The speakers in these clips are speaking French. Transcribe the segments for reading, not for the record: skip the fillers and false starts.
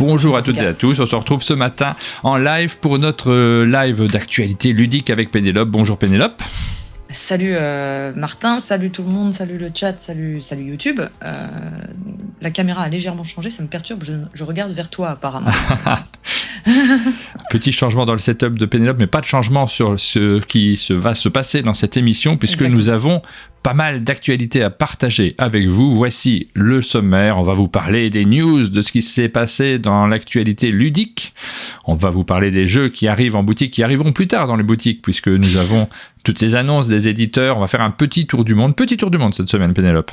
Bonjour à toutes et à tous, on se retrouve ce matin en live pour notre live d'actualité ludique avec Pénélope. Bonjour Pénélope. Salut Martin, salut tout le monde, salut le chat, salut YouTube. La caméra a légèrement changé, ça me perturbe, je regarde vers toi apparemment. Petit changement dans le setup de Pénélope, mais pas de changement sur ce qui va se passer dans cette émission, puisque Exactement. Nous avons pas mal d'actualités à partager avec vous. Voici le sommaire. On va vous parler des news, de ce qui s'est passé dans l'actualité ludique. On va vous parler des jeux qui arrivent en boutique, qui arriveront plus tard dans les boutiques, puisque nous avons toutes ces annonces des éditeurs. On va faire un petit tour du monde cette semaine, Pénélope.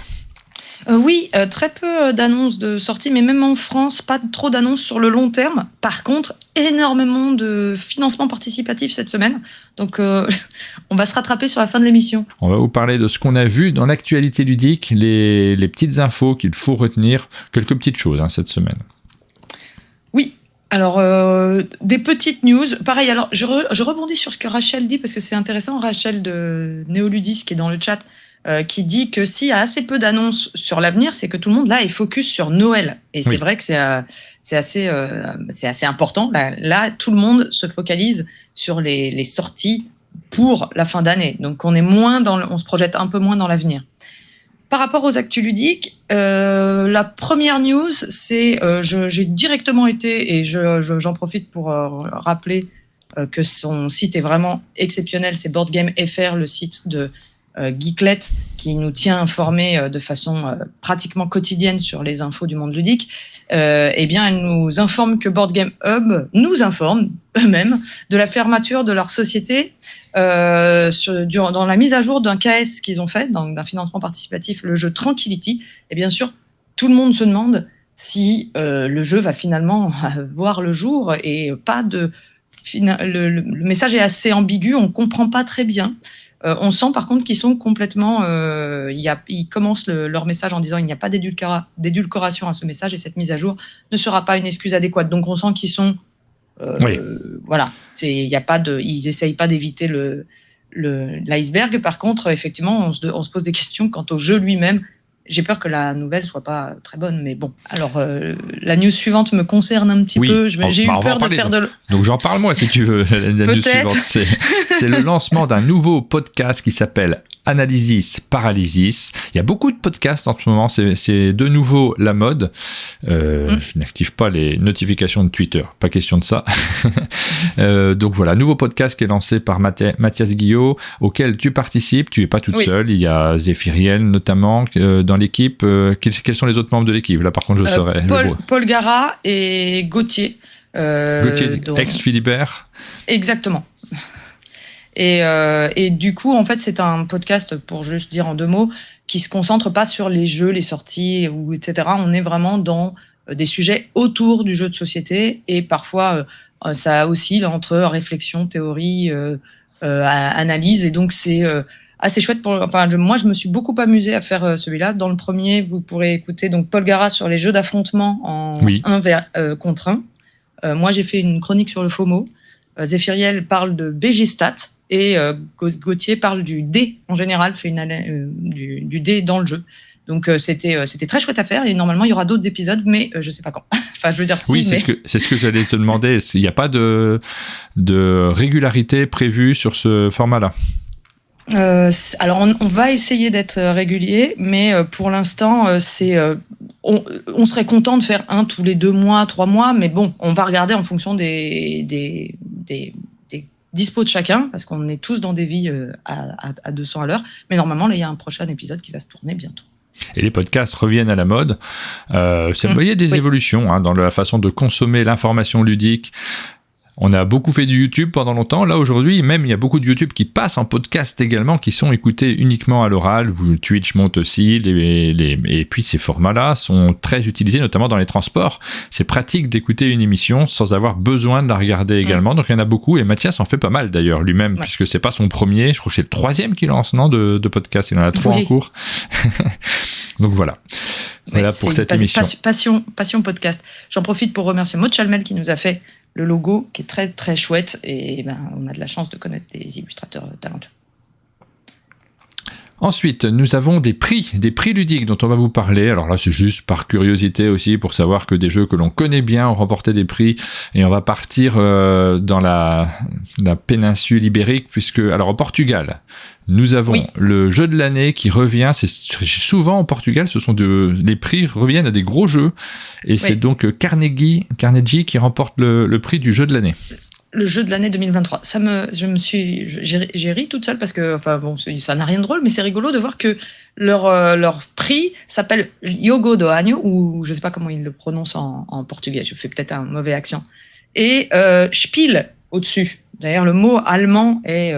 Oui, très peu d'annonces de sortie, mais même en France, pas trop d'annonces sur le long terme. Par contre, énormément de financement participatif cette semaine. Donc, on va se rattraper sur la fin de l'émission. On va vous parler de ce qu'on a vu dans l'actualité ludique, les petites infos qu'il faut retenir, quelques petites choses cette semaine. Oui. Alors, des petites news. Pareil, alors, je rebondis sur ce que Rachel dit, parce que c'est intéressant. Rachel de Néoludis, qui est dans le chat, qui dit que s'il y a assez peu d'annonces sur l'avenir, c'est que tout le monde là est focus sur Noël. Et c'est vrai que c'est assez important. Là, tout le monde se focalise sur les sorties pour la fin d'année. Donc, on se projette un peu moins dans l'avenir. Par rapport aux actus ludiques, la première news, c'est j'ai directement été, et j'en profite pour rappeler que son site est vraiment exceptionnel. C'est Board Game FR, le site de Geeklet, qui nous tient informés de façon pratiquement quotidienne sur les infos du monde ludique. Eh bien, elle nous informe que Board Game Hub nous informe eux-mêmes de la fermeture de leur société dans la mise à jour d'un KS qu'ils ont fait, d'un financement participatif, le jeu Tranquility. Et bien sûr, tout le monde se demande si le jeu va finalement voir le jour, et pas de... Le message est assez ambigu, on comprend pas très bien. On sent par contre qu'ils sont complètement... ils commencent leur message en disant il n'y a pas d'édulcoration à ce message, et cette mise à jour ne sera pas une excuse adéquate. Donc on sent qu'ils sont... Voilà, ils n'essayent pas d'éviter l'iceberg. Par contre, effectivement, on se pose des questions quant au jeu lui-même. J'ai peur que la nouvelle soit pas très bonne, mais bon. Alors, la news suivante me concerne un petit peu. J'ai eu peur de faire de... Donc, j'en parle moi, si tu veux. La news suivante, c'est le lancement d'un nouveau podcast qui s'appelle Analysis Paralysis. Il y a beaucoup de podcasts en ce moment. C'est de nouveau la mode. Je n'active pas les notifications de Twitter. Pas question de ça. Donc, voilà. Nouveau podcast qui est lancé par Mathias Guillot, auquel tu participes. Tu n'es pas toute seule. Il y a Zéphiriel, notamment, dans l'équipe. Quels sont les autres membres de l'équipe? Là, par contre, je saurais. Paul Gara et Gauthier. Gauthier, ex-Philibert. Exactement. Et du coup, en fait, c'est un podcast, pour juste dire en 2 mots, qui se concentre pas sur les jeux, les sorties, etc. On est vraiment dans des sujets autour du jeu de société, et parfois, ça oscille entre réflexion, théorie, analyse, et donc c'est assez chouette. Moi, je me suis beaucoup amusée à faire celui-là. Dans le premier, vous pourrez écouter donc Paul Gara sur les jeux d'affrontement en 1 contre 1. Moi, j'ai fait une chronique sur le FOMO. Zéphiriel parle de BG Stat, et Gauthier parle du dé en général, fait du dé dans le jeu. Donc c'était très chouette à faire, et normalement il y aura d'autres épisodes, mais je sais pas quand. Enfin, je veux dire oui, c'est ce que j'allais te demander. Il n'y a pas de régularité prévue sur ce format-là? Alors on va essayer d'être régulier, mais pour l'instant on serait content de faire un tous les 2 mois, 3 mois, mais bon, on va regarder en fonction des dispos de chacun, parce qu'on est tous dans des vies à 200 à l'heure. Mais normalement, là, il y a un prochain épisode qui va se tourner bientôt. Et les podcasts reviennent à la mode. Il y a des évolutions dans la façon de consommer l'information ludique. On a beaucoup fait du YouTube pendant longtemps. Là, aujourd'hui, même, il y a beaucoup de YouTube qui passent en podcast également, qui sont écoutés uniquement à l'oral. Twitch monte aussi. Et puis, ces formats-là sont très utilisés, notamment dans les transports. C'est pratique d'écouter une émission sans avoir besoin de la regarder également. Donc, il y en a beaucoup. Et Mathias en fait pas mal, d'ailleurs, lui-même, puisque c'est pas son premier. Je crois que c'est le 3e qu'il lance, non, de podcast. Il en a 3 en cours. Donc, voilà. Voilà pour cette émission. Passion podcast. J'en profite pour remercier Maud Chalmel qui nous a fait le logo, qui est très très chouette, et on a de la chance de connaître des illustrateurs talentueux. Ensuite, nous avons des prix ludiques dont on va vous parler. Alors là, c'est juste par curiosité aussi pour savoir que des jeux que l'on connaît bien ont remporté des prix. Et on va partir dans la péninsule ibérique, puisque, alors au Portugal, nous avons le jeu de l'année qui revient. C'est souvent au Portugal, les prix reviennent à des gros jeux. Et c'est donc Carnegie qui remporte le prix du jeu de l'année. Le jeu de l'année 2023. J'ai ri toute seule parce que, enfin bon, ça n'a rien de drôle, mais c'est rigolo de voir que leur prix s'appelle Jogo do Ano, ou je sais pas comment ils le prononcent en portugais. Je fais peut-être un mauvais accent. Et Spiel au-dessus. D'ailleurs, le mot allemand est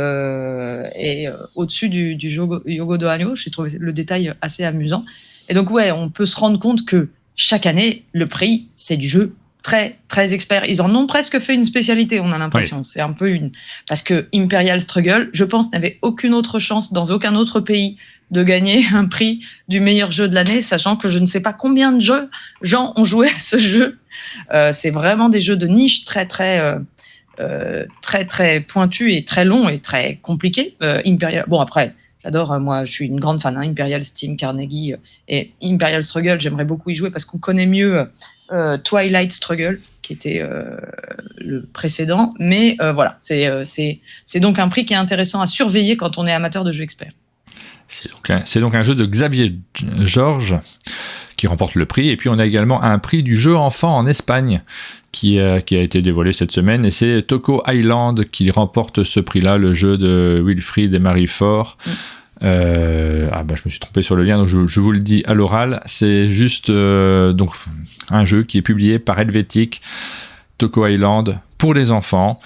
au-dessus du Jogo do Ano. J'ai trouvé le détail assez amusant. Et donc, on peut se rendre compte que chaque année, le prix, c'est du jeu très, très expert. Ils en ont presque fait une spécialité, on a l'impression. Oui. C'est un peu parce que Imperial Struggle, je pense, n'avait aucune autre chance dans aucun autre pays de gagner un prix du meilleur jeu de l'année, sachant que je ne sais pas combien de gens ont joué à ce jeu. C'est vraiment des jeux de niche très, très, très, très pointus et très longs et très compliqués. Imperial, bon, après, j'adore, moi je suis une grande fan, Imperial, Steam, Carnegie et Imperial Struggle, j'aimerais beaucoup y jouer parce qu'on connaît mieux Twilight Struggle, qui était le précédent, mais voilà, c'est donc un prix qui est intéressant à surveiller quand on est amateur de jeux experts. C'est donc un jeu de Xavier Georges qui remporte le prix, et puis on a également un prix du jeu enfant en Espagne qui a été dévoilé cette semaine, et c'est Toco Island qui remporte ce prix-là, le jeu de Wilfried et Marie Faure. Je me suis trompé sur le lien, donc je vous le dis à l'oral. C'est juste donc un jeu qui est publié par Helvétique, Toco Island, pour les enfants,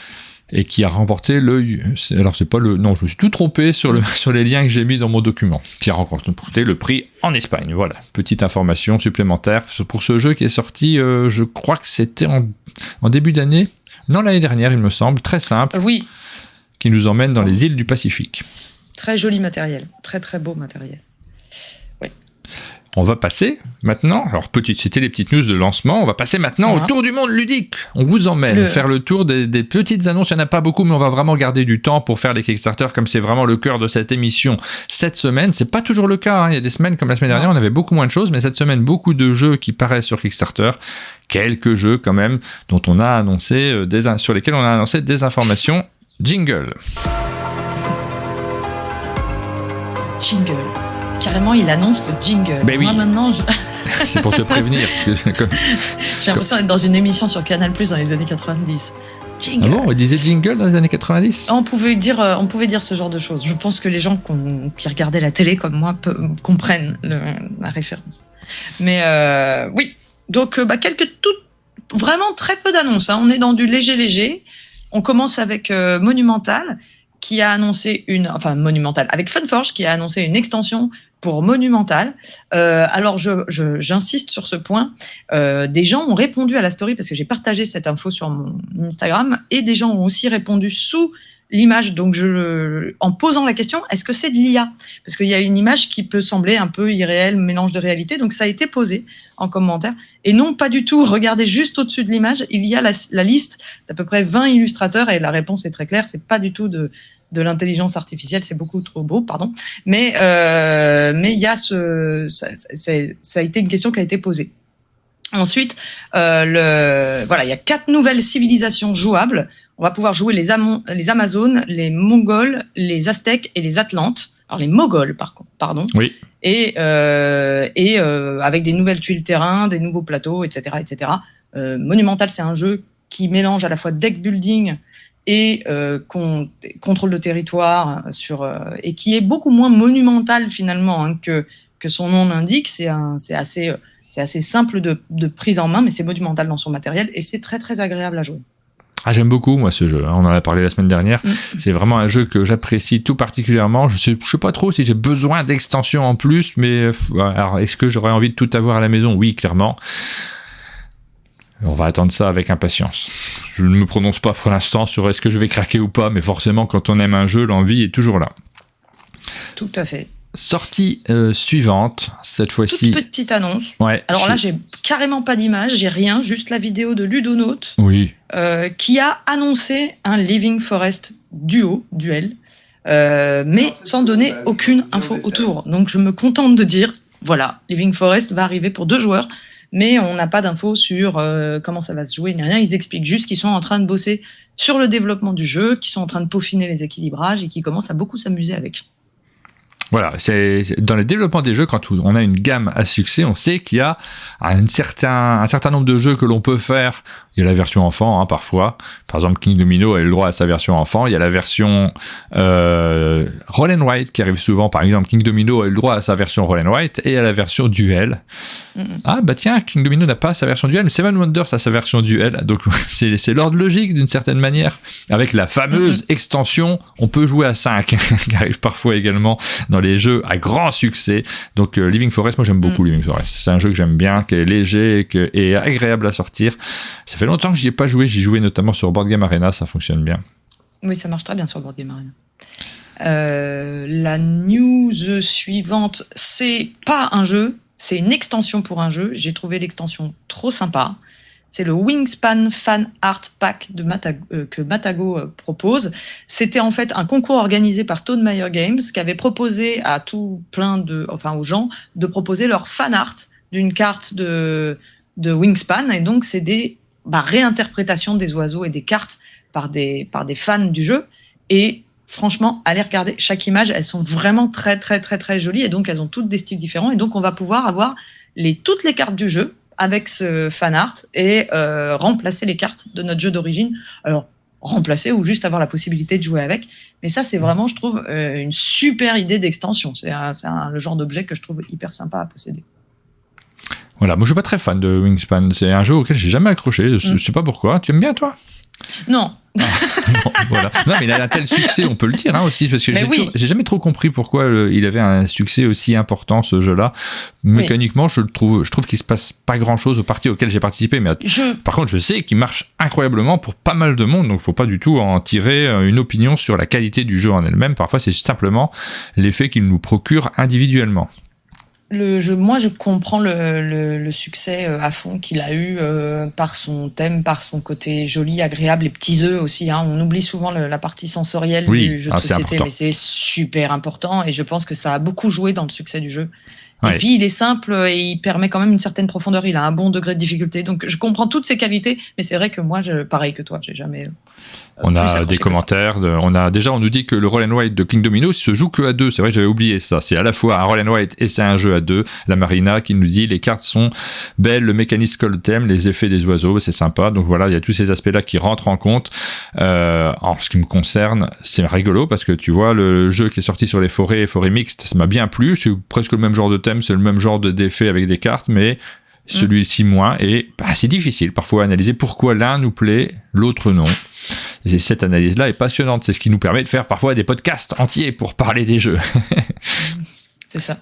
et qui a remporté alors c'est pas non, je me suis tout trompé sur les liens que j'ai mis dans mon document, qui a remporté le prix en Espagne. Voilà, petite information supplémentaire pour ce jeu qui est sorti, je crois que c'était en début d'année, non, l'année dernière il me semble, très simple, qui nous emmène dans les îles du Pacifique. Très joli matériel, très très beau matériel. Oui. On va passer maintenant, alors c'était les petites news de lancement, on va passer maintenant au tour du monde ludique. On vous emmène faire le tour des petites annonces, il n'y en a pas beaucoup, mais on va vraiment garder du temps pour faire les Kickstarter, comme c'est vraiment le cœur de cette émission cette semaine. C'est pas toujours le cas, il y a des semaines comme la semaine dernière, on avait beaucoup moins de choses, mais cette semaine, beaucoup de jeux qui paraissent sur Kickstarter, quelques jeux quand même, dont on a annoncé, sur lesquels on a annoncé des informations. Jingle. Jingle. Carrément, il annonce le jingle. Ben oui. Moi, maintenant, c'est pour te prévenir. J'ai l'impression d'être dans une émission sur Canal+ dans les années 90. Jingle. Ah bon, on disait jingle dans les années 90 ? On pouvait dire ce genre de choses. Je pense que les gens qui regardaient la télé comme moi comprennent la référence. Mais oui, donc vraiment très peu d'annonces. On est dans du léger. On commence avec Monumental, qui a annoncé Monumental, avec Funforge, qui a annoncé une extension pour Monumental. Alors, j'insiste sur ce point. Des gens ont répondu à la story, parce que j'ai partagé cette info sur mon Instagram, et des gens ont aussi répondu sous l'image, donc en posant la question, est-ce que c'est de l'IA ? Parce qu'il y a une image qui peut sembler un peu irréelle, mélange de réalité, donc ça a été posé en commentaire. Et non, pas du tout, regardez juste au-dessus de l'image, il y a la liste d'à peu près 20 illustrateurs, et la réponse est très claire, c'est pas du tout de l'intelligence artificielle, c'est beaucoup trop beau, pardon. Mais il y a ça a été une question qui a été posée. Ensuite, il y a 4 nouvelles civilisations jouables. On va pouvoir jouer les Amazones, les Mongols, les Aztèques et les Atlantes. Alors les Moghols, pardon. Oui. Et avec des nouvelles tuiles terrain, des nouveaux plateaux, etc., etc. Monumental, c'est un jeu qui mélange à la fois deck building et contrôle de territoire et qui est beaucoup moins monumental finalement que son nom l'indique. C'est assez simple de prise en main, mais c'est monumental dans son matériel et c'est très très agréable à jouer. Ah, j'aime beaucoup moi ce jeu, on en a parlé la semaine dernière. C'est vraiment un jeu que j'apprécie tout particulièrement. Je sais pas trop si j'ai besoin d'extensions en plus, mais alors est-ce que j'aurais envie de tout avoir à la maison ? Oui, clairement. On va attendre ça avec impatience. Je ne me prononce pas pour l'instant sur est-ce que je vais craquer ou pas, mais forcément quand on aime un jeu, l'envie est toujours là. Tout à fait. Sortie suivante, cette fois-ci. Toute petite annonce. Ouais, alors là, j'ai carrément pas d'image, j'ai rien, juste la vidéo de Ludonaut, oui. Qui a annoncé un Living Forest duel, mais sans donner aucune info autour. Donc je me contente de dire, voilà, Living Forest va arriver pour 2 joueurs, mais on n'a pas d'infos sur comment ça va se jouer, ni rien. Ils expliquent juste qu'ils sont en train de bosser sur le développement du jeu, qu'ils sont en train de peaufiner les équilibrages et qu'ils commencent à beaucoup s'amuser avec. Voilà, c'est dans le développement des jeux, quand on a une gamme à succès, on sait qu'il y a un certain nombre de jeux que l'on peut faire. Il y a la version enfant, parfois. Par exemple, King Domino a eu le droit à sa version enfant. Il y a la version Roll and Write qui arrive souvent. Par exemple, King Domino a eu le droit à sa version Roll and Write et à la version duel. Ah bah tiens, King Domino n'a pas sa version duel, mais Seven Wonders a sa version duel. Donc c'est l'ordre logique d'une certaine manière. Avec la fameuse extension, on peut jouer à 5, qui arrive parfois également dans les jeux à grand succès. Donc Living Forest, moi j'aime beaucoup Living Forest. C'est un jeu que j'aime bien, qui est léger et agréable à sortir. Ça fait longtemps que j'y ai pas joué. J'y jouais notamment sur Board Game Arena, ça fonctionne bien. Oui, ça marche très bien sur Board Game Arena. La news suivante, c'est pas un jeu, c'est une extension pour un jeu. J'ai trouvé l'extension trop sympa. C'est le Wingspan Fan Art Pack que Matago propose. C'était en fait un concours organisé par Stonemaier Games qui avait proposé à aux gens de proposer leur fan art d'une carte de Wingspan. Et donc, c'est des réinterprétations des oiseaux et des cartes par des fans du jeu. Et franchement, allez regarder chaque image. Elles sont vraiment très, très, très, très jolies. Et donc, elles ont toutes des styles différents. Et donc, on va pouvoir avoir toutes les cartes du jeu avec ce fan art et remplacer les cartes de notre jeu d'origine. Alors, remplacer ou juste avoir la possibilité de jouer avec. Mais ça, c'est vraiment, je trouve, une super idée d'extension. C'est le genre d'objet que je trouve hyper sympa à posséder. Voilà, moi je suis pas très fan de Wingspan. C'est un jeu auquel j'ai jamais accroché. Je sais pas pourquoi. Tu aimes bien, toi ? Non. Non, voilà. Non, mais il a un tel succès, on peut le dire aussi, parce que j'ai jamais trop compris pourquoi il avait un succès aussi important, ce jeu-là. Mécaniquement, je trouve qu'il se passe pas grand-chose aux parties auxquelles j'ai participé, mais par contre, je sais qu'il marche incroyablement pour pas mal de monde, donc faut pas du tout en tirer une opinion sur la qualité du jeu en elle-même. Parfois, c'est simplement l'effet qu'il nous procure individuellement. Moi, je comprends le succès à fond qu'il a eu par son thème, par son côté joli, agréable, les petits œufs aussi. On oublie souvent la partie sensorielle du jeu de société, mais c'est super important et je pense que ça a beaucoup joué dans le succès du jeu. Ouais. Et puis, il est simple et il permet quand même une certaine profondeur. Il a un bon degré de difficulté. Donc, je comprends toutes ses qualités, mais c'est vrai que moi, pareil que toi, j'ai jamais... On a des commentaires. On nous dit que le Roll and Write de King Domino se joue que à 2. C'est vrai, j'avais oublié ça. C'est à la fois un Roll and Write et c'est un jeu à 2. La Marina qui nous dit les cartes sont belles, le mécanisme colle thème, les effets des oiseaux, c'est sympa. Donc voilà, il y a tous ces aspects-là qui rentrent en compte. En ce qui me concerne, c'est rigolo parce que tu vois, le jeu qui est sorti sur les forêts mixtes, ça m'a bien plu. C'est presque le même genre de thème, c'est le même genre d'effet avec des cartes, mais celui-ci moins. Et c'est difficile parfois à analyser pourquoi l'un nous plaît, l'autre non. Et cette analyse-là est passionnante. C'est ce qui nous permet de faire parfois des podcasts entiers pour parler des jeux. C'est ça.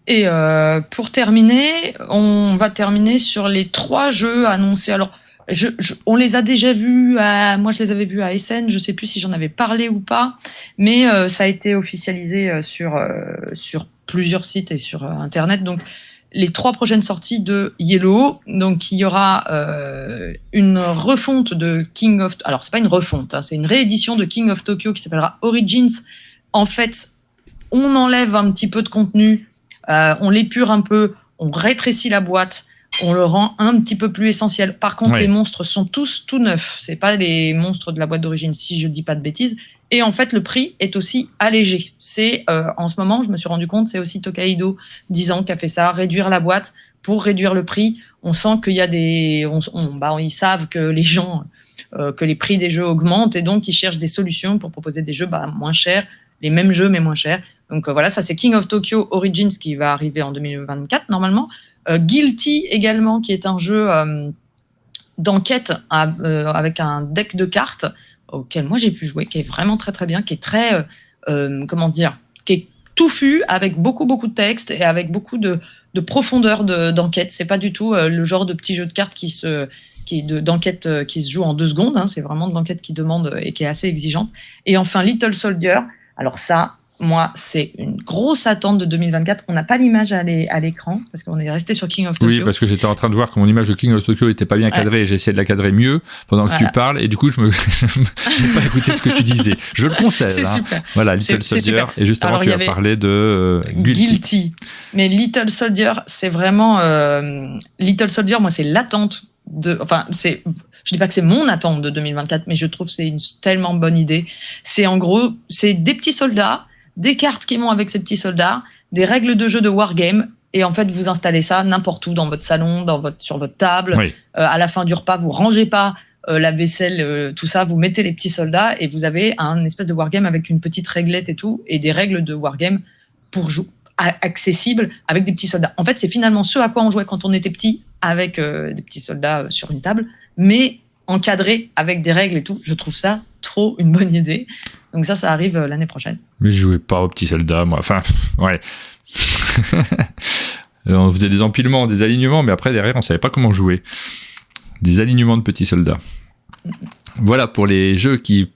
Et pour terminer, on va terminer sur les 3 jeux annoncés. Alors, on les a déjà vus. Moi, je les avais vus à Essen. Je ne sais plus si j'en avais parlé ou pas, mais ça a été officialisé sur plusieurs sites et sur Internet. Donc, les 3 prochaines sorties de Yellow. Donc, il y aura une refonte de King of... Alors, c'est pas une refonte, c'est une réédition de King of Tokyo qui s'appellera Origins. En fait, on enlève un petit peu de contenu, on l'épure un peu, on rétrécit la boîte, on le rend un petit peu plus essentiel. Par contre, les monstres sont tous tout neufs. C'est pas les monstres de la boîte d'origine, si je dis pas de bêtises. Et en fait, le prix est aussi allégé. C'est, en ce moment, je me suis rendu compte, c'est aussi Tokaido, 10 ans, qui a fait ça, réduire la boîte pour réduire le prix. On sent qu'il y a ils savent que les gens, que les prix des jeux augmentent et donc ils cherchent des solutions pour proposer des jeux moins chers, les mêmes jeux mais moins chers. Donc voilà, ça c'est King of Tokyo Origins qui va arriver en 2024 normalement. Guilty également, qui est un jeu d'enquête avec un deck de cartes auquel moi j'ai pu jouer, qui est vraiment très très bien, qui est très qui est touffu avec beaucoup de texte et avec beaucoup de profondeur d'enquête. C'est pas du tout le genre de petit jeu de cartes d'enquête qui se joue en 2 secondes. C'est vraiment de l'enquête qui demande et qui est assez exigeante. Et enfin Little Soldier. Alors ça, moi, c'est une grosse attente de 2024. On n'a pas l'image à l'écran parce qu'on est resté sur King of Tokyo. Oui, parce que j'étais en train de voir que mon image de King of Tokyo était pas bien cadrée et j'ai essayé de la cadrer mieux pendant que tu parles et du coup, j'ai pas écouté ce que tu disais. Je le concède. C'est super. Voilà, Little Soldier. Et juste avant, tu as parlé de Guilty. Mais Little Soldier, c'est vraiment... Little Soldier, moi, c'est l'attente de... Enfin, je dis pas que c'est mon attente de 2024, mais je trouve que c'est une tellement bonne idée. C'est en gros, c'est des petits soldats, des cartes qui vont avec ces petits soldats, des règles de jeu de wargame, et en fait, vous installez ça n'importe où, dans votre salon, sur votre table. Oui. À la fin du repas, vous rangez pas la vaisselle, tout ça, vous mettez les petits soldats, et vous avez un espèce de wargame avec une petite réglette et tout, et des règles de wargame pour jouer accessibles avec des petits soldats. En fait, c'est finalement ce à quoi on jouait quand on était petit, avec des petits soldats sur une table, mais encadrés avec des règles et tout. Je trouve ça trop une bonne idée. Donc ça arrive l'année prochaine. Mais je jouais pas aux petits soldats, moi. Enfin, ouais. On faisait des empilements, des alignements, mais après, derrière, on savait pas comment jouer. Des alignements de petits soldats. Voilà pour les jeux qui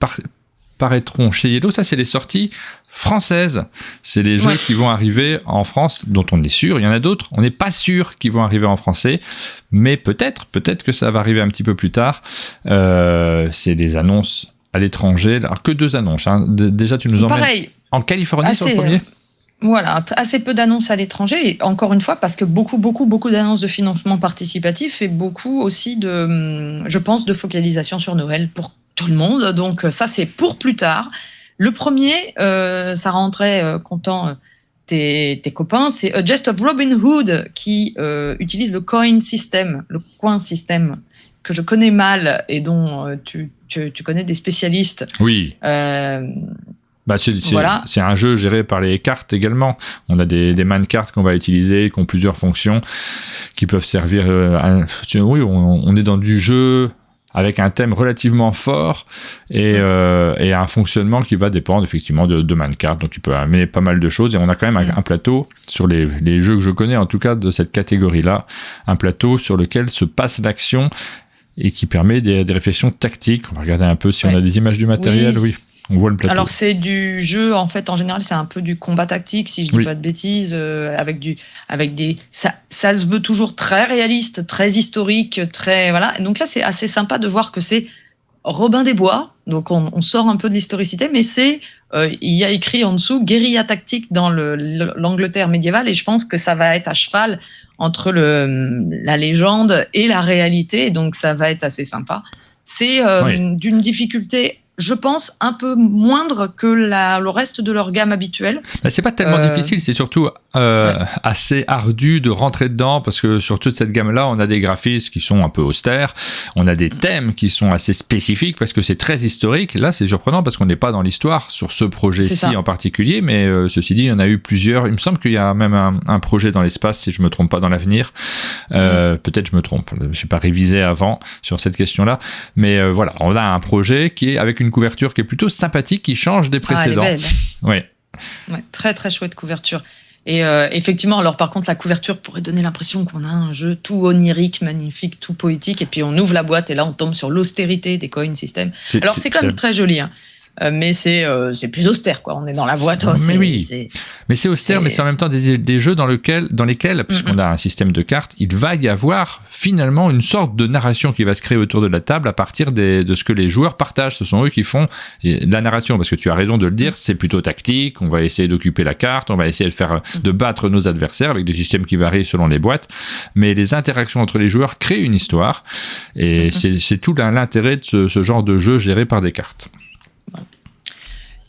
paraîtront chez Yellow. Ça, c'est les sorties françaises. C'est les jeux qui vont arriver en France, dont on est sûr. Il y en a d'autres, on n'est pas sûr qu'ils vont arriver en français, mais peut-être que ça va arriver un petit peu plus tard. C'est des annonces à l'étranger. Alors, que 2 annonces. Hein. Déjà, tu nous emmènes en Californie sur le premier. Voilà, assez peu d'annonces à l'étranger. Et encore une fois, parce que beaucoup d'annonces de financement participatif et beaucoup aussi je pense, de focalisation sur Noël pour tout le monde. Donc ça, c'est pour plus tard. Le premier, ça rendrait content tes copains, c'est A Jest of Robin Hood qui utilise le coin system, que je connais mal et dont tu connais des spécialistes. Oui. C'est un jeu géré par les cartes également. On a des man cartes qu'on va utiliser, qui ont plusieurs fonctions, qui peuvent servir oui, on est dans du jeu avec un thème relativement fort et un fonctionnement qui va dépendre effectivement de man cartes. Donc il peut amener pas mal de choses et on a quand même un plateau sur les jeux que je connais, en tout cas de cette catégorie-là, un plateau sur lequel se passe l'action et qui permet des réflexions tactiques. On va regarder un peu si on a des images du matériel. Oui. On voit le plateau. Alors c'est du jeu, en fait, en général, c'est un peu du combat tactique, si je dis pas de bêtises, avec des, ça se veut toujours très réaliste, très historique, très, voilà. Donc là, c'est assez sympa de voir que c'est Robin des Bois, donc on sort un peu de l'historicité, mais il y a écrit en dessous guérilla tactique dans l'Angleterre médiévale, et je pense que ça va être à cheval entre la légende et la réalité, donc ça va être assez sympa. C'est d'une difficulté, je pense, un peu moindre que le reste de leur gamme habituelle. C'est pas tellement difficile, c'est surtout assez ardu de rentrer dedans, parce que sur toute cette gamme-là, on a des graphismes qui sont un peu austères, on a des thèmes qui sont assez spécifiques, parce que c'est très historique. Là, c'est surprenant, parce qu'on n'est pas dans l'histoire sur ce projet-ci en particulier, mais ceci dit, il y en a eu plusieurs. Il me semble qu'il y a même un projet dans l'espace, si je me trompe pas, dans l'avenir. Peut-être je me trompe, je n'ai pas révisé avant sur cette question-là, mais voilà, on a un projet qui est avec une couverture qui est plutôt sympathique, qui change des précédents. Elle est belle. Ouais, très très chouette couverture. Et effectivement, alors par contre, la couverture pourrait donner l'impression qu'on a un jeu tout onirique, magnifique, tout poétique, et puis on ouvre la boîte et là on tombe sur l'austérité des coin systems. Alors c'est quand même très joli, hein. Mais c'est plus austère, quoi. On est dans la boîte. Mais c'est austère, mais c'est en même temps des jeux dans lesquels, puisqu'on a un système de cartes, il va y avoir finalement une sorte de narration qui va se créer autour de la table à partir de ce que les joueurs partagent. Ce sont eux qui font la narration, parce que tu as raison de le dire, c'est plutôt tactique. On va essayer d'occuper la carte, on va essayer de battre nos adversaires avec des systèmes qui varient selon les boîtes. Mais les interactions entre les joueurs créent une histoire, et c'est tout l'intérêt de ce genre de jeu géré par des cartes.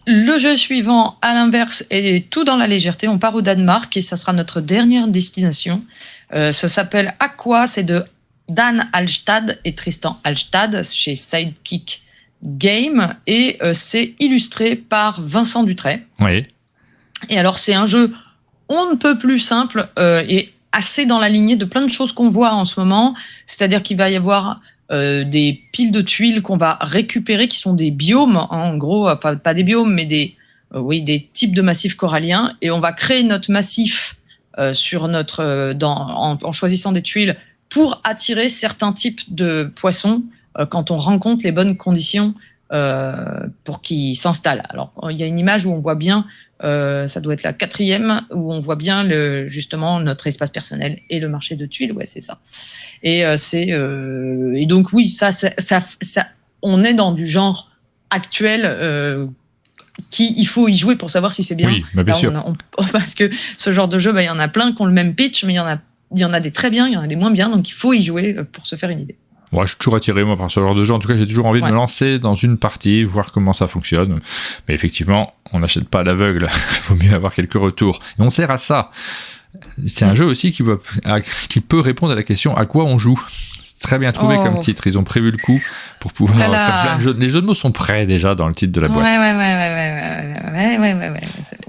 Le jeu suivant, à l'inverse, est tout dans la légèreté. On part au Danemark et ça sera notre dernière destination. Ça s'appelle Aqua, c'est de Dan Alstad et Tristan Alstad chez Sidekick Game et c'est illustré par Vincent Dutray. Oui. Et alors, c'est un jeu on ne peut plus simple et assez dans la lignée de plein de choses qu'on voit en ce moment. C'est-à-dire qu'il va y avoir des piles de tuiles qu'on va récupérer, qui sont des biomes, hein, en gros, enfin pas des biomes, mais des types de massifs coralliens, et on va créer notre massif en choisissant des tuiles pour attirer certains types de poissons quand on rencontre les bonnes conditions pour qu'il s'installe. Alors, il y a une image où on voit bien, ça doit être la 4e, où on voit bien justement notre espace personnel et le marché de tuiles. Ouais, c'est ça. Et et donc oui, ça, on est dans du genre actuel. Il faut y jouer pour savoir si c'est bien. Oui, bien sûr. Parce que ce genre de jeu, il y en a plein qui ont le même pitch, mais il y en a des très bien, il y en a des moins bien, donc il faut y jouer pour se faire une idée. Moi, je suis toujours attiré par ce genre de jeu. En tout cas, j'ai toujours envie de me lancer dans une partie, voir comment ça fonctionne. Mais effectivement, on n'achète pas à l'aveugle. Il faut mieux avoir quelques retours. Et on sert à ça. C'est un jeu aussi qui peut répondre à la question à quoi on joue. Très bien trouvé comme titre. Ils ont prévu le coup pour pouvoir faire plein de jeux. Les jeux de mots sont prêts déjà dans le titre de la boîte.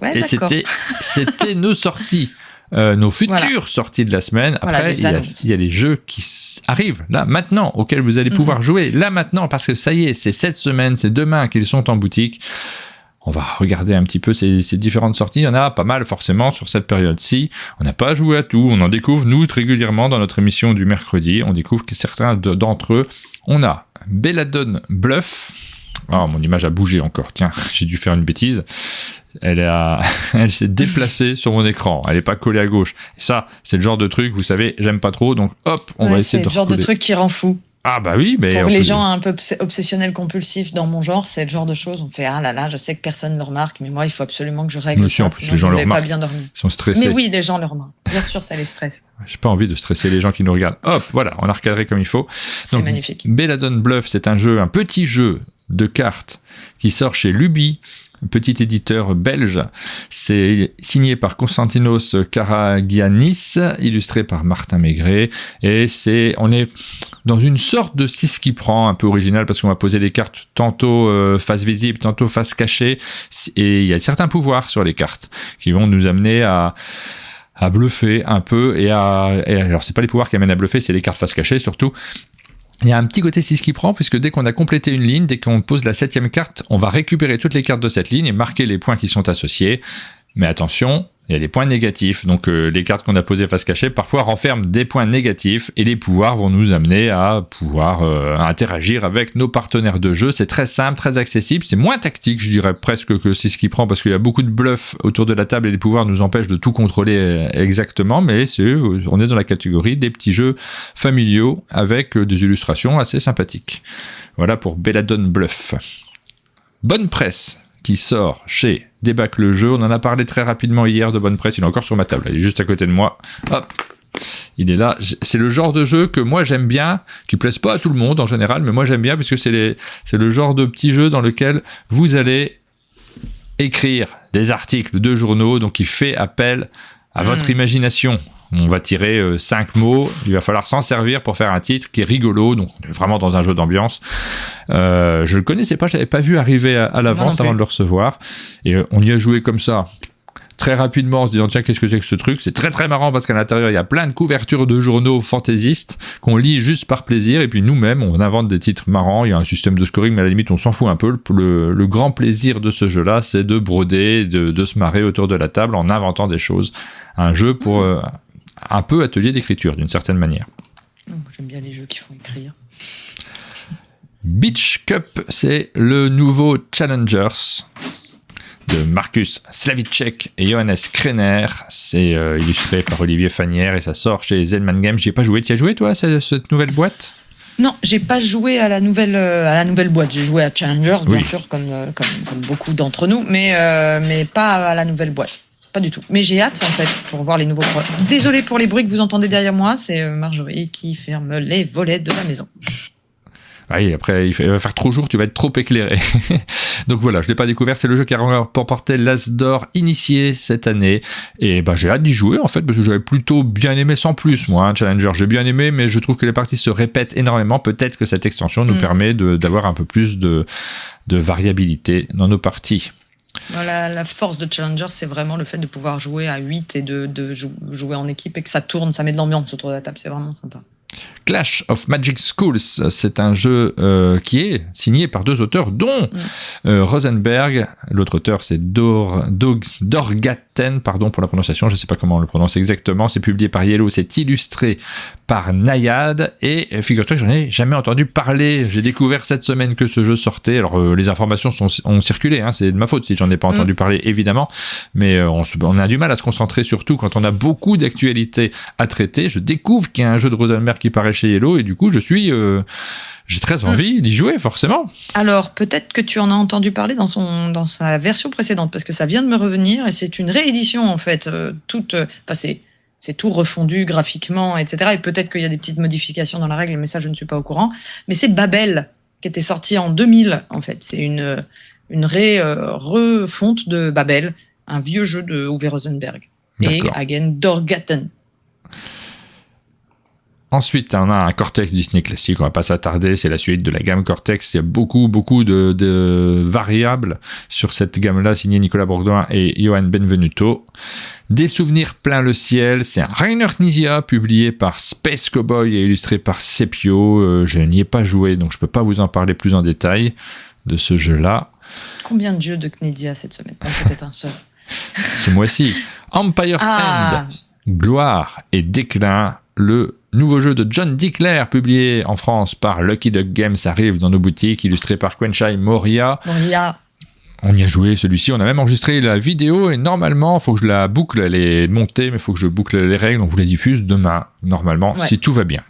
Ouais, et c'était nos sorties, nos futures sorties de la semaine. Après, il y a les jeux qui arrivent là maintenant, auxquels vous allez pouvoir jouer là maintenant, parce que ça y est, c'est cette semaine, c'est demain qu'ils sont en boutique. On va regarder un petit peu ces différentes sorties. Il y en a pas mal forcément sur cette période-ci. On n'a pas joué à tout. On en découvre, nous, régulièrement dans notre émission du mercredi. On découvre que certains d'entre eux. On a Belladone Bluff. Oh, mon image a bougé encore. Tiens, j'ai dû faire une bêtise. Elle s'est déplacée sur mon écran. Elle n'est pas collée à gauche. Et ça, c'est le genre de truc, vous savez, j'aime pas trop. Donc, hop, on va essayer de recoller. C'est le genre de truc qui rend fou. Ah bah oui, mais pour les gens un peu obsessionnels compulsifs dans mon genre, c'est le genre de choses. On fait ah là là, je sais que personne ne le remarque, mais moi il faut absolument que je règle ça. En plus, les gens le remarquent. Pas bien dormi. Ils sont stressés. Mais oui, les gens le remarquent. Bien sûr, ça les stresse. J'ai pas envie de stresser les gens qui nous regardent. Hop, voilà, on a recadré comme il faut. C'est magnifique. Belladone Bluff, c'est un petit jeu de cartes qui sort chez Luby. Petit éditeur belge, c'est signé par Konstantinos Karagiannis, illustré par Martin Maigret, et on est dans une sorte de 6 qui prend, un peu original, parce qu'on va poser les cartes tantôt face visible, tantôt face cachée, et il y a certains pouvoirs sur les cartes qui vont nous amener à bluffer un peu, et alors c'est pas les pouvoirs qui amènent à bluffer, c'est les cartes face cachée surtout. Il y a un petit côté 6 qui prend, puisque dès qu'on a complété une ligne, dès qu'on pose la 7e carte, on va récupérer toutes les cartes de cette ligne et marquer les points qui sont associés. Mais attention, il y a des points négatifs. Donc les cartes qu'on a posées face cachée, parfois renferment des points négatifs, et les pouvoirs vont nous amener à pouvoir interagir avec nos partenaires de jeu. C'est très simple, très accessible. C'est moins tactique, je dirais presque, que 6 qui prend, parce qu'il y a beaucoup de bluffs autour de la table et les pouvoirs nous empêchent de tout contrôler exactement. Mais on est dans la catégorie des petits jeux familiaux avec des illustrations assez sympathiques. Voilà pour Belladone Bluff. Bonne Presse, qui sort chez Débâcle le jeu. On en a parlé très rapidement hier de Bonne Presse. Il est encore sur ma table. Il est juste à côté de moi. Hop, il est là. C'est le genre de jeu que moi j'aime bien, qui plaise pas à tout le monde en général, mais moi j'aime bien, puisque c'est le genre de petit jeu dans lequel vous allez écrire des articles de journaux, donc il fait appel à votre imagination. On va tirer 5 mots, il va falloir s'en servir pour faire un titre qui est rigolo, donc on est vraiment dans un jeu d'ambiance. Je le connaissais pas, je l'avais pas vu arriver à l'avance avant de le recevoir, et on y a joué comme ça, très rapidement, en se disant tiens, qu'est-ce que c'est que ce truc. C'est très très marrant, parce qu'à l'intérieur il y a plein de couvertures de journaux fantaisistes qu'on lit juste par plaisir, et puis nous-mêmes on invente des titres marrants. Il y a un système de scoring, mais à la limite on s'en fout un peu. Le grand plaisir de ce jeu-là, c'est de broder, de se marrer autour de la table en inventant des choses. Un jeu pour un peu atelier d'écriture, d'une certaine manière. J'aime bien les jeux qui font écrire. Beach Cup, c'est le nouveau Challengers de Marcus Slavicek et Johannes Krenner. C'est illustré par Olivier Fanière et ça sort chez Zellman Games. J'y ai pas joué. Tu y as joué, toi, cette nouvelle boîte ? Non, j'ai pas joué à la nouvelle boîte. J'ai joué à Challengers, bien sûr, comme beaucoup d'entre nous, mais pas à la nouvelle boîte. Pas du tout. Mais j'ai hâte, en fait, pour voir les nouveaux projets. Désolé pour les bruits que vous entendez derrière moi, c'est Marjorie qui ferme les volets de la maison. Oui, après, il va faire trop jour, tu vas être trop éclairé. Donc voilà, je ne l'ai pas découvert. C'est le jeu qui a remporté l'As d'Or initié cette année. Et j'ai hâte d'y jouer, en fait, parce que j'avais plutôt bien aimé sans plus, moi, Challenger. J'ai bien aimé, mais je trouve que les parties se répètent énormément. Peut-être que cette extension nous permet d'avoir un peu plus de variabilité dans nos parties. La force de Challenger, c'est vraiment le fait de pouvoir jouer à 8 et de jouer en équipe et que ça tourne, ça met de l'ambiance autour de la table, c'est vraiment sympa. Clash of Magic Schools, c'est un jeu qui est signé par 2 auteurs, dont Rosenberg. L'autre auteur, c'est Dorgaten, pardon pour la prononciation, je ne sais pas comment on le prononce exactement. C'est publié par Yellow, c'est illustré par Nayad. Et figure-toi que j'en ai jamais entendu parler. J'ai découvert cette semaine que ce jeu sortait. Alors, les informations ont circulé, hein, c'est de ma faute si j'en ai pas entendu parler, évidemment. Mais on a du mal à se concentrer, surtout quand on a beaucoup d'actualités à traiter. Je découvre qu'il y a un jeu de Rosenberg qui paraît chez Yellow et du coup j'ai très envie d'y jouer, forcément. Alors peut-être que tu en as entendu parler dans sa version précédente, parce que ça vient de me revenir et c'est une réédition en fait, c'est tout refondu graphiquement, etc. Et peut-être qu'il y a des petites modifications dans la règle, mais ça je ne suis pas au courant. Mais c'est Babel qui était sorti en 2000 en fait. C'est une refonte de Babel, un vieux jeu de Uwe Rosenberg et Hagen Dorgaten. Ensuite, on a un Cortex Disney classique, on va pas s'attarder, c'est la suite de la gamme Cortex. Il y a beaucoup de variables sur cette gamme-là, signé Nicolas Bourgoin et Johan Benvenuto. Des souvenirs plein le ciel, c'est un Rainer Knizia, publié par Space Cowboy et illustré par Sepio. Je n'y ai pas joué, donc je peux pas vous en parler plus en détail de ce jeu-là. Combien de jeux de Knizia cette semaine? Peut-être un seul. Ce mois-ci, Empire's End, gloire et déclin, le nouveau jeu de John Dickler, publié en France par Lucky Duck Games, arrive dans nos boutiques, illustré par Quenchai Moria. On y a joué celui-ci, on a même enregistré la vidéo et normalement, il faut que je la boucle, elle est montée, mais il faut que je boucle les règles, on vous la diffuse demain, normalement, si tout va bien.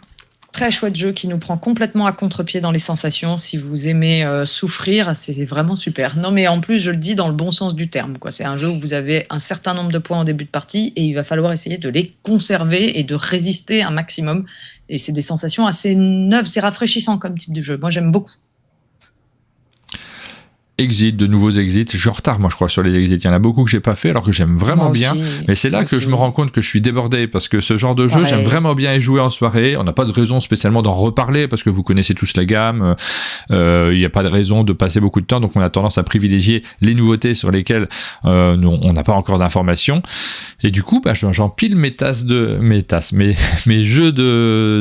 Très chouette jeu qui nous prend complètement à contre-pied dans les sensations. Si vous aimez souffrir, c'est vraiment super. Non, mais en plus, je le dis dans le bon sens du terme, quoi. C'est un jeu où vous avez un certain nombre de points en début de partie et il va falloir essayer de les conserver et de résister un maximum. Et c'est des sensations assez neuves, c'est rafraîchissant comme type de jeu. Moi, j'aime beaucoup. De nouveaux exits. Je suis en retard, moi, je crois, sur les exits. Il y en a beaucoup que j'ai pas fait, alors que j'aime vraiment bien. Mais c'est là que je me rends compte que je suis débordé, parce que ce genre de jeu, j'aime vraiment bien y jouer en soirée. On n'a pas de raison spécialement d'en reparler, parce que vous connaissez tous la gamme. Il n'y a pas de raison de passer beaucoup de temps, donc on a tendance à privilégier les nouveautés sur lesquelles on n'a pas encore d'informations. Et du coup, j'empile mes jeux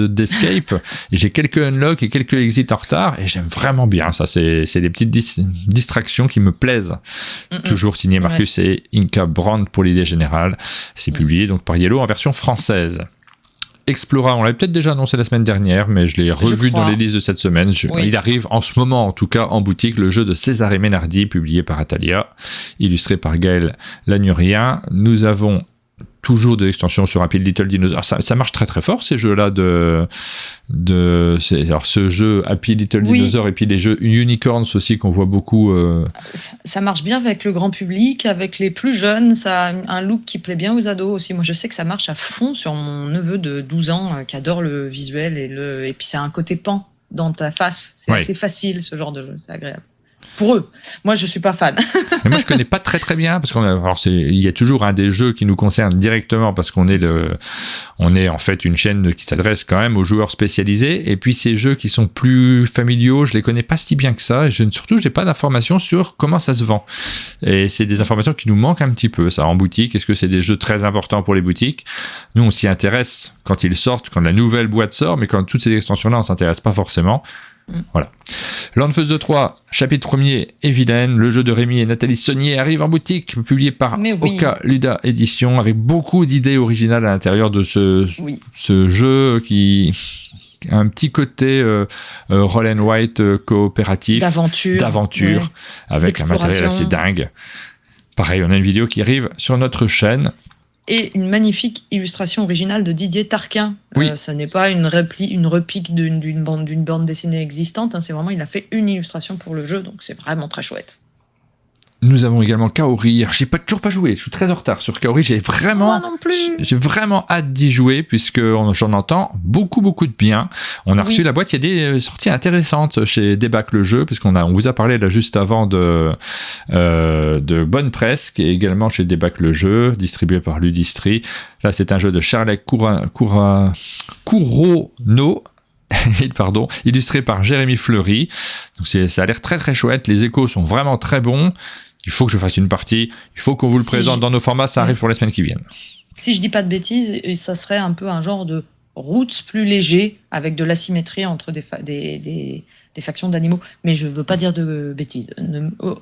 d'escape. Et j'ai quelques unlocks et quelques exits en retard, et j'aime vraiment bien ça. C'est des petites distractions qui me plaisent. Toujours signé Marcus et Inka Brand pour l'idée générale. C'est publié donc par Yellow en version française. Explora, on l'avait peut-être déjà annoncé la semaine dernière, mais je l'ai revu dans les listes de cette semaine. Il arrive en ce moment, en tout cas, en boutique, le jeu de César et Menardi, publié par Atalia, illustré par Gaël Lanurien. Nous avons toujours de l'extension sur Happy Little Dinosaur. Ça marche très très fort, ces jeux-là alors ce jeu Happy Little Dinosaur et puis les jeux Unicorns aussi qu'on voit beaucoup. Ça marche bien avec le grand public, avec les plus jeunes, ça a un look qui plaît bien aux ados aussi. Moi je sais que ça marche à fond sur mon neveu de 12 ans qui adore le visuel et puis ça a un côté pan dans ta face. C'est assez facile ce genre de jeu, c'est agréable. Pour eux. Moi, je suis pas fan. Mais moi, je connais pas très très bien parce il y a toujours un des jeux qui nous concerne directement parce qu'on est en fait une chaîne qui s'adresse quand même aux joueurs spécialisés. Et puis ces jeux qui sont plus familiaux, je les connais pas si bien que ça. Et surtout, j'ai pas d'informations sur comment ça se vend. Et c'est des informations qui nous manquent un petit peu. Ça en boutique. Est-ce que c'est des jeux très importants pour les boutiques? Nous, on s'y intéresse quand ils sortent, quand la nouvelle boîte sort, mais quand toutes ces extensions-là, on s'intéresse pas forcément. Voilà. Landfeuse de 3, chapitre 1er et Vilaine, le jeu de Rémi et Nathalie Saunier arrive en boutique, publié par Oka Luda Édition, avec beaucoup d'idées originales à l'intérieur de ce jeu qui a un petit côté roll and white coopératif, d'aventure avec un matériel assez dingue. Pareil, on a une vidéo qui arrive sur notre chaîne. Et une magnifique illustration originale de Didier Tarquin. Ça n'est pas une repique d'une bande dessinée existante. C'est vraiment, il a fait une illustration pour le jeu, donc c'est vraiment très chouette. Nous avons également Kaori. J'ai toujours pas joué, je suis très en retard sur Kaori. J'ai vraiment hâte d'y jouer puisque j'en entends beaucoup de bien. On a reçu la boîte, il y a des sorties intéressantes chez Débac le jeu, puisqu'on vous a parlé là juste avant de Bonne Presse, qui est également chez Débac le jeu, distribué par Ludistri. Là, c'est un jeu de Charles Couronneau. Illustré par Jérémy Fleury. Donc ça a l'air très très chouette, les échos sont vraiment très bons. Il faut que je fasse une partie, il faut qu'on vous le présente dans nos formats, ça arrive pour les semaines qui viennent. Si je dis pas de bêtises, ça serait un peu un genre de roots plus léger, avec de l'asymétrie entre des factions d'animaux. Mais je veux pas dire de bêtises.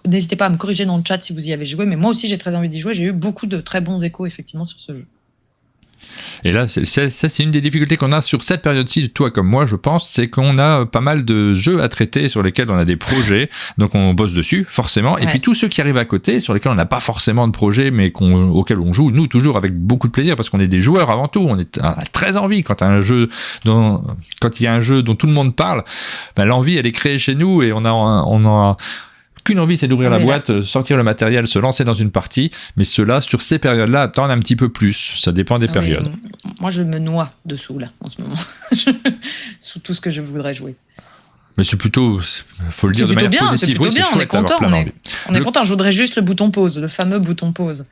N'hésitez pas à me corriger dans le chat si vous y avez joué, mais moi aussi j'ai très envie d'y jouer. J'ai eu beaucoup de très bons échos effectivement sur ce jeu. Et là, c'est une des difficultés qu'on a sur cette période-ci, toi comme moi, je pense, c'est qu'on a pas mal de jeux à traiter sur lesquels on a des projets, donc on bosse dessus, forcément. Et puis tous ceux qui arrivent à côté, sur lesquels on n'a pas forcément de projet, mais auxquels on joue, nous, toujours avec beaucoup de plaisir, parce qu'on est des joueurs avant tout, on a très envie. Quand il y a un jeu dont tout le monde parle, ben, l'envie, elle est créée chez nous, et on a qu'une envie, c'est d'ouvrir la boîte, sortir le matériel, se lancer dans une partie, mais cela, sur ces périodes-là, attendent un petit peu plus. Ça dépend des périodes. Moi, je me noie dessous, là, en ce moment. Sous tout ce que je voudrais jouer. Mais c'est plutôt, faut le dire de manière positive. C'est plutôt bien, on est content. On est content, je voudrais juste le bouton pause, le fameux bouton pause.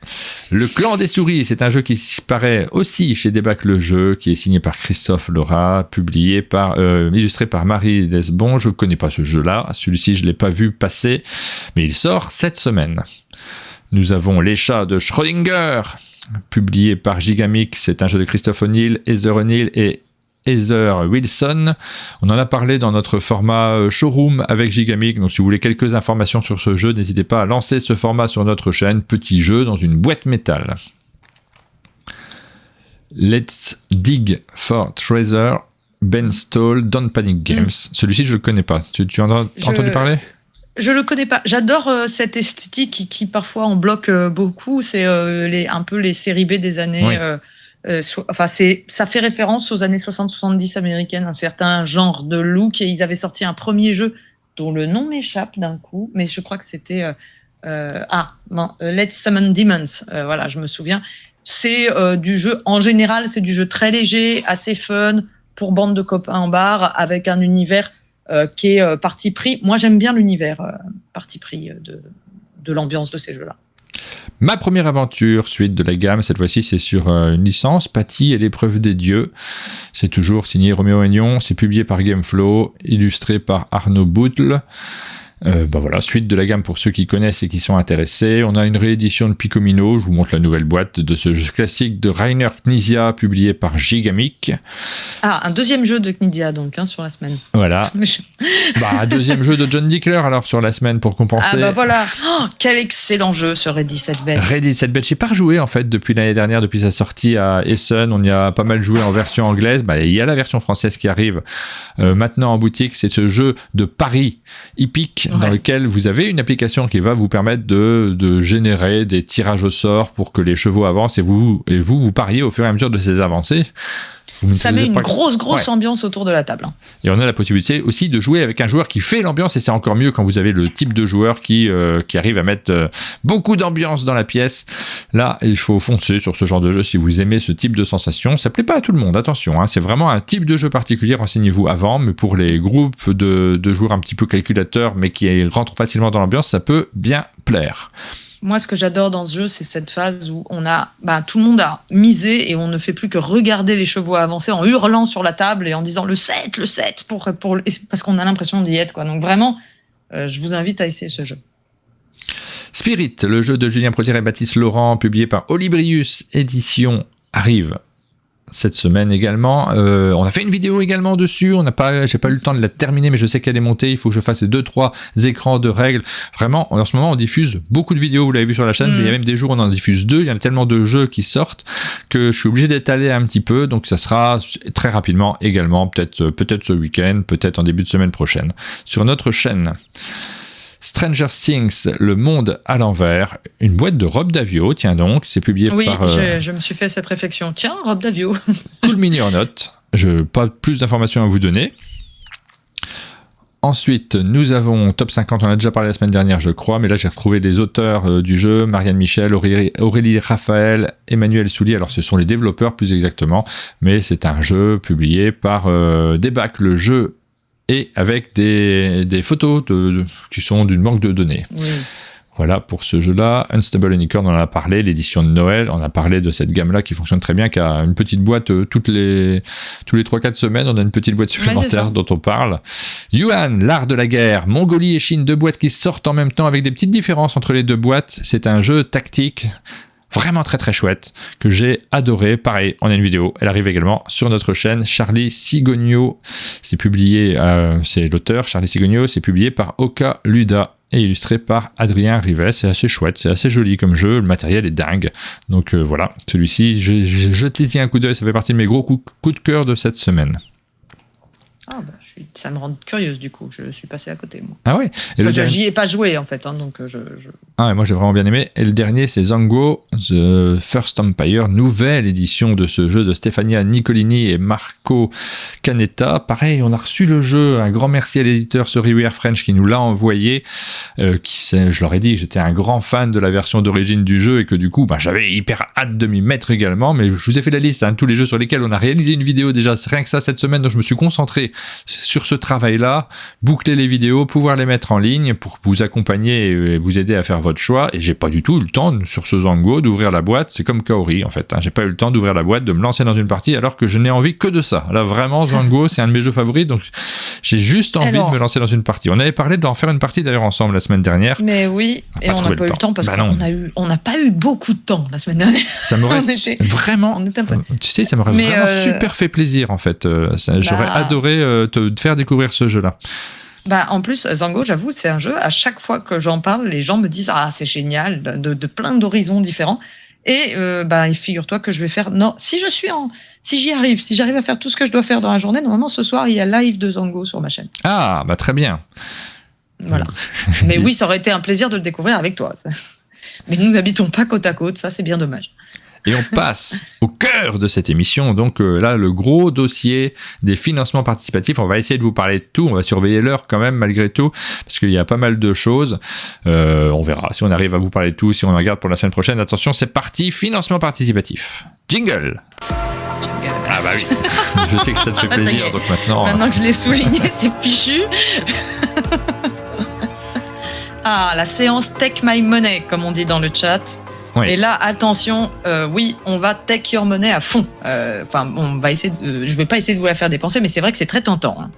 Le Clan des souris, c'est un jeu qui paraît aussi chez Débac le jeu, qui est signé par Christophe Laura, illustré par Marie Desbon. Je ne connais pas ce jeu-là, celui-ci je ne l'ai pas vu passer, mais il sort cette semaine. Nous avons Les Chats de Schrödinger, publié par Gigamix, c'est un jeu de Christophe O'Neill, Heather O'Neill et Heather Wilson. On en a parlé dans notre format showroom avec Gigamix, donc si vous voulez quelques informations sur ce jeu, n'hésitez pas à lancer ce format sur notre chaîne. Petit jeu dans une boîte métal. Let's Dig for Treasure, Ben Stoll, Don't Panic Games. Celui-ci je le connais pas. Tu en as entendu parler ? Je le connais pas. J'adore cette esthétique qui parfois en bloque beaucoup. C'est un peu les séries B des années... Oui. Ça fait référence aux années 60-70 américaines, un certain genre de look, et ils avaient sorti un premier jeu dont le nom m'échappe d'un coup, mais je crois que c'était Let's Summon Demons. Voilà, je me souviens. C'est du jeu, en général, c'est du jeu très léger, assez fun, pour bande de copains en bar, avec un univers qui est parti pris. Moi, j'aime bien l'univers parti pris de l'ambiance de ces jeux-là. Ma première aventure, suite de la gamme, cette fois-ci c'est sur une licence, Patty et l'épreuve des dieux. C'est toujours signé Roméo Aignan, c'est publié par Gameflow, illustré par Arnaud Boutle. Voilà, suite de la gamme pour ceux qui connaissent et qui sont intéressés. On a une réédition de Picomino, je vous montre la nouvelle boîte de ce jeu classique de Rainer Knizia, publié par Gigamic. Un deuxième jeu de Knizia donc, sur la semaine. Voilà. Un deuxième jeu de John Dickler alors sur la semaine pour compenser. Voilà, quel excellent jeu ce Ready Set Bet. Ready Set Bet, j'ai pas rejoué en fait depuis l'année dernière, depuis sa sortie à Essen, on y a pas mal joué en version anglaise. Il y a la version française qui arrive maintenant en boutique, c'est ce jeu de paris hippique. Dans lequel vous avez une application qui va vous permettre de générer des tirages au sort pour que les chevaux avancent et vous pariez au fur et à mesure de ces avancées. Ça met une grosse ambiance autour de la table. Et on a la possibilité aussi de jouer avec un joueur qui fait l'ambiance, et c'est encore mieux quand vous avez le type de joueur qui arrive à mettre beaucoup d'ambiance dans la pièce. Là, il faut foncer sur ce genre de jeu si vous aimez ce type de sensation. Ça plaît pas à tout le monde, attention, c'est vraiment un type de jeu particulier, renseignez-vous avant, mais pour les groupes de joueurs un petit peu calculateurs, mais qui rentrent facilement dans l'ambiance, ça peut bien plaire. Moi, ce que j'adore dans ce jeu, c'est cette phase où tout le monde a misé et on ne fait plus que regarder les chevaux avancer en hurlant sur la table et en disant le 7 parce qu'on a l'impression d'y être, quoi. Donc vraiment, je vous invite à essayer ce jeu. Spirit, le jeu de Julien Protier et Baptiste Laurent, publié par Olibrius Édition, arrive cette semaine également. On a fait une vidéo également dessus, j'ai pas eu le temps de la terminer, mais je sais qu'elle est montée, il faut que je fasse 2-3 écrans de règles. Vraiment, en ce moment on diffuse beaucoup de vidéos, vous l'avez vu sur la chaîne, mais il y a même des jours où on en diffuse 2, il y en a tellement de jeux qui sortent que je suis obligé d'étaler un petit peu, donc ça sera très rapidement également, peut-être ce week-end, peut-être en début de semaine prochaine, sur notre chaîne. Stranger Things, le monde à l'envers, une boîte de Rob Daviau, tiens donc, c'est publié par... Oui, je me suis fait cette réflexion. Tiens, Rob Daviau. Cool Mini or Not, je n'ai pas plus d'informations à vous donner. Ensuite, nous avons Top 50, on en a déjà parlé la semaine dernière, je crois, mais là j'ai retrouvé des auteurs du jeu, Marianne Michel, Aurélie Raphaël, Emmanuel Soulier, alors ce sont les développeurs plus exactement, mais c'est un jeu publié par Débac, le jeu, et avec des photos qui sont d'une banque de données. Oui. Voilà pour ce jeu-là. Unstable Unicorn, on en a parlé, l'édition de Noël, on a parlé de cette gamme-là qui fonctionne très bien, qui a une petite boîte tous les 3-4 semaines, on a une petite boîte supplémentaire dont on parle. Yuan, l'art de la guerre, Mongolie et Chine, 2 boîtes qui sortent en même temps avec des petites différences entre les 2 boîtes. C'est un jeu tactique vraiment très très chouette, que j'ai adoré. Pareil, on a une vidéo, elle arrive également sur notre chaîne. Charlie Sigogno, c'est publié, c'est l'auteur, Charlie Sigogno, c'est publié par Oka Luda et illustré par Adrien Rivet. C'est assez chouette, c'est assez joli comme jeu, le matériel est dingue. Donc voilà, celui-ci, j'ai jeté un coup d'œil, ça fait partie de mes gros coups de cœur de cette semaine. Ah bah, ça me rend curieuse du coup, je suis passé à côté moi. Ah ouais. J'y ai pas joué en fait, hein, donc Ah ouais, moi j'ai vraiment bien aimé. Et le dernier c'est Zango, The First Empire, nouvelle édition de ce jeu de Stefania Nicolini et Marco Canetta. Pareil, on a reçu le jeu, un grand merci à l'éditeur Sureware French qui nous l'a envoyé, je leur ai dit que j'étais un grand fan de la version d'origine du jeu et que du coup j'avais hyper hâte de m'y mettre également, mais je vous ai fait la liste, tous les jeux sur lesquels on a réalisé une vidéo déjà, c'est rien que ça cette semaine, donc je me suis concentré sur ce travail-là, boucler les vidéos, pouvoir les mettre en ligne pour vous accompagner et vous aider à faire votre choix. Et j'ai pas du tout eu le temps sur ce Zango d'ouvrir la boîte. C'est comme Kaori en fait. J'ai pas eu le temps d'ouvrir la boîte, de me lancer dans une partie alors que je n'ai envie que de ça. Là vraiment Zango, c'est un de mes jeux favoris, donc j'ai juste envie de me lancer dans une partie. On avait parlé d'en faire une partie d'ailleurs ensemble la semaine dernière. Mais oui, et on n'a pas eu le temps parce qu'on n'a pas eu beaucoup de temps la semaine dernière. Ça m'aurait vraiment, tu sais, ça m'aurait vraiment super fait plaisir en fait. J'aurais adoré te faire découvrir ce jeu-là. En plus, Zango, j'avoue, c'est un jeu, à chaque fois que j'en parle, les gens me disent « Ah, c'est génial, de plein d'horizons différents ». Et figure-toi que je vais faire... Non, si j'arrive à faire tout ce que je dois faire dans la journée, normalement, ce soir, il y a live de Zango sur ma chaîne. Ah, très bien. Voilà. Mais oui, ça aurait été un plaisir de le découvrir avec toi. Mais nous n'habitons pas côte à côte, ça, c'est bien dommage. Et on passe au cœur de cette émission, donc là, le gros dossier des financements participatifs. On va essayer de vous parler de tout, on va surveiller l'heure quand même malgré tout, parce qu'il y a pas mal de choses. On verra si on arrive à vous parler de tout, si on en garde pour la semaine prochaine. Attention, c'est parti, financement participatif. Jingle. Ah bah oui, je sais que ça te fait plaisir, donc maintenant... Maintenant que je l'ai souligné, c'est fichu. Ah, la séance Take My Money, comme on dit dans le chat. Oui. Et là, attention, oui, on va take your money à fond. On va essayer je vais pas essayer de vous la faire dépenser, mais c'est vrai que c'est très tentant.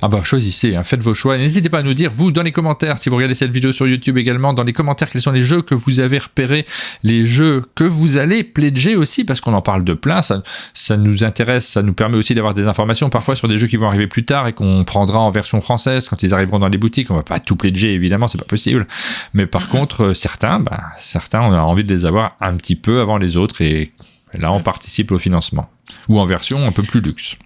Ah choisissez, faites vos choix. N'hésitez pas à nous dire, vous, dans les commentaires, si vous regardez cette vidéo sur YouTube également, dans les commentaires, quels sont les jeux que vous avez repérés, les jeux que vous allez pledger aussi, parce qu'on en parle de plein, ça nous intéresse, ça nous permet aussi d'avoir des informations parfois sur des jeux qui vont arriver plus tard et qu'on prendra en version française quand ils arriveront dans les boutiques. On va pas tout pledger, évidemment, c'est pas possible. Mais par contre, certains, on a envie de les avoir un petit peu avant les autres et là, on participe au financement. Ou en version un peu plus luxe.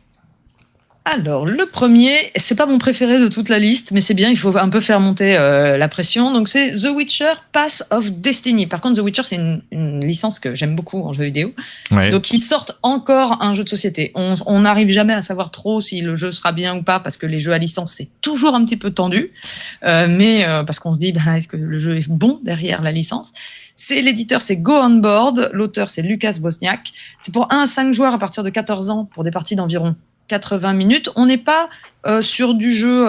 Alors, le premier, c'est pas mon préféré de toute la liste, mais c'est bien, il faut un peu faire monter la pression. Donc, c'est The Witcher Path of Destiny. Par contre, The Witcher, c'est une licence que j'aime beaucoup en jeu vidéo. Ouais. Donc, ils sortent encore un jeu de société. On n'arrive jamais à savoir trop si le jeu sera bien ou pas, parce que les jeux à licence, c'est toujours un petit peu tendu. Mais parce qu'on se dit, est-ce que le jeu est bon derrière la licence ? L'éditeur, c'est Go On Board. L'auteur, c'est Lucas Bosniak. C'est pour 1 à 5 joueurs à partir de 14 ans pour des parties d'environ 80 minutes. On n'est pas sur du jeu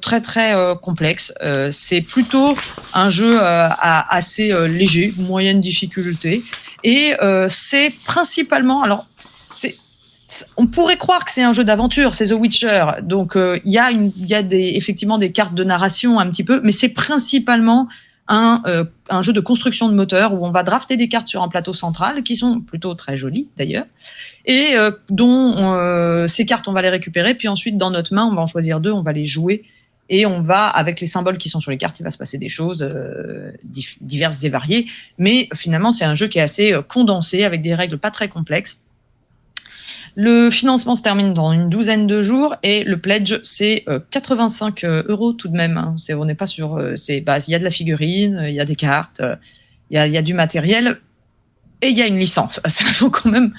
très très complexe. C'est plutôt un jeu assez léger, moyenne difficulté. Et c'est principalement... on pourrait croire que c'est un jeu d'aventure, c'est The Witcher. Donc il y a effectivement des cartes de narration un petit peu, mais c'est principalement un jeu de construction de moteur où on va drafter des cartes sur un plateau central qui sont plutôt très jolies d'ailleurs et dont ces cartes on va les récupérer puis ensuite dans notre main on va en choisir 2, on va les jouer et on va avec les symboles qui sont sur les cartes il va se passer des choses diverses et variées, mais finalement c'est un jeu qui est assez condensé avec des règles pas très complexes. Le financement se termine dans une douzaine de jours et le pledge, c'est 85 € tout de même. On n'est pas sur... il y a de la figurine, il y a des cartes, il y a du matériel et il y a une licence. Ça, il faut quand même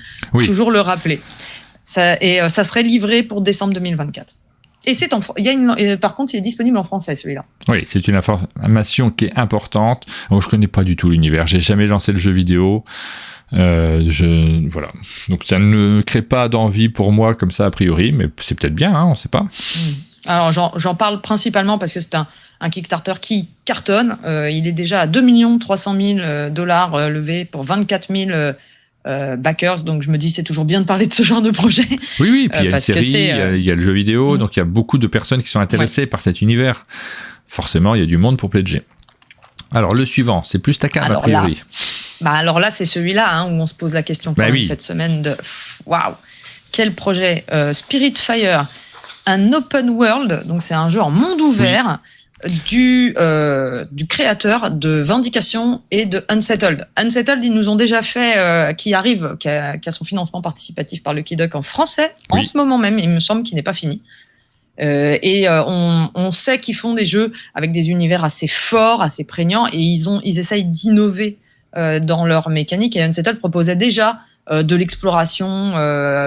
toujours le rappeler. Ça serait livré pour décembre 2024. Et par contre, il est disponible en français, celui-là. Oui, c'est une information qui est importante. Je connais pas du tout l'univers. J'ai jamais lancé le jeu vidéo. Voilà. Donc ça ne crée pas d'envie pour moi comme ça a priori, mais c'est peut-être bien, on sait pas. Alors j'en parle principalement parce que c'est un Kickstarter qui cartonne. Il est déjà à 2 300 000 $ levés pour 24 000 backers, donc je me dis c'est toujours bien de parler de ce genre de projet. Oui, puis il y a une série, il y a le jeu vidéo, donc il y a beaucoup de personnes qui sont intéressées par cet univers. Forcément, il y a du monde pour pledger. Alors le suivant, c'est plus ta cam a priori. Bah alors là, c'est celui-là où on se pose la question quand même cette semaine de waouh, quel projet. Spiritfire, un open world, donc c'est un jeu en monde ouvert du créateur de Vindication et de Unsettled. Unsettled, ils nous ont déjà fait, qui a son financement participatif par Lucky Duck en français, en ce moment même, il me semble qu'il n'est pas fini. On sait qu'ils font des jeux avec des univers assez forts, assez prégnants, et ils essayent d'innover dans leur mécanique. Et Unsettled proposait déjà de l'exploration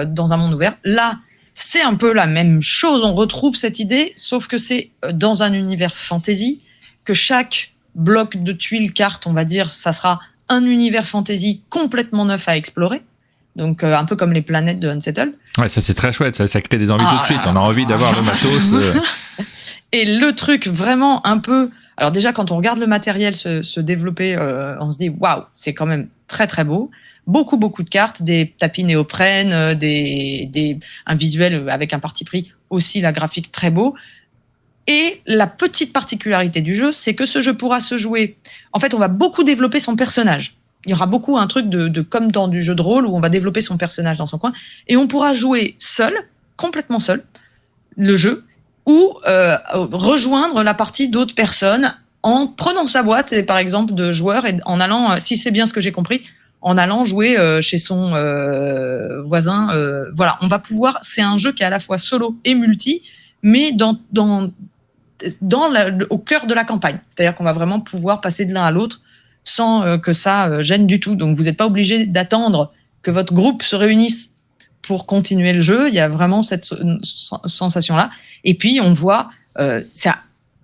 dans un monde ouvert. Là, c'est un peu la même chose. On retrouve cette idée, sauf que c'est dans un univers fantasy, que chaque bloc de tuiles, carte, on va dire, ça sera un univers fantasy complètement neuf à explorer. Donc, un peu comme les planètes de Unsettled. Ouais, ça c'est très chouette, ça crée des envies tout de suite. On a envie d'avoir le matos. Et le truc vraiment un peu... Alors déjà, quand on regarde le matériel se développer, on se dit, waouh, c'est quand même très très beau. Beaucoup de cartes, des tapis néoprène, un visuel avec un parti pris, aussi la graphique très beau. Et la petite particularité du jeu, c'est que ce jeu pourra se jouer... En fait, on va beaucoup développer son personnage. Il y aura beaucoup un truc de comme dans du jeu de rôle où on va développer son personnage dans son coin et on pourra jouer seul, complètement seul, le jeu, ou rejoindre la partie d'autres personnes en prenant sa boîte, et, par exemple, de joueur et en allant, si c'est bien ce que j'ai compris, en allant jouer chez son voisin. Voilà, on va pouvoir. C'est un jeu qui est à la fois solo et multi, mais au cœur de la campagne. C'est-à-dire qu'on va vraiment pouvoir passer de l'un à l'autre sans que ça gêne du tout. Donc, vous n'êtes pas obligé d'attendre que votre groupe se réunisse pour continuer le jeu. Il y a vraiment cette sensation-là. Et puis, on voit...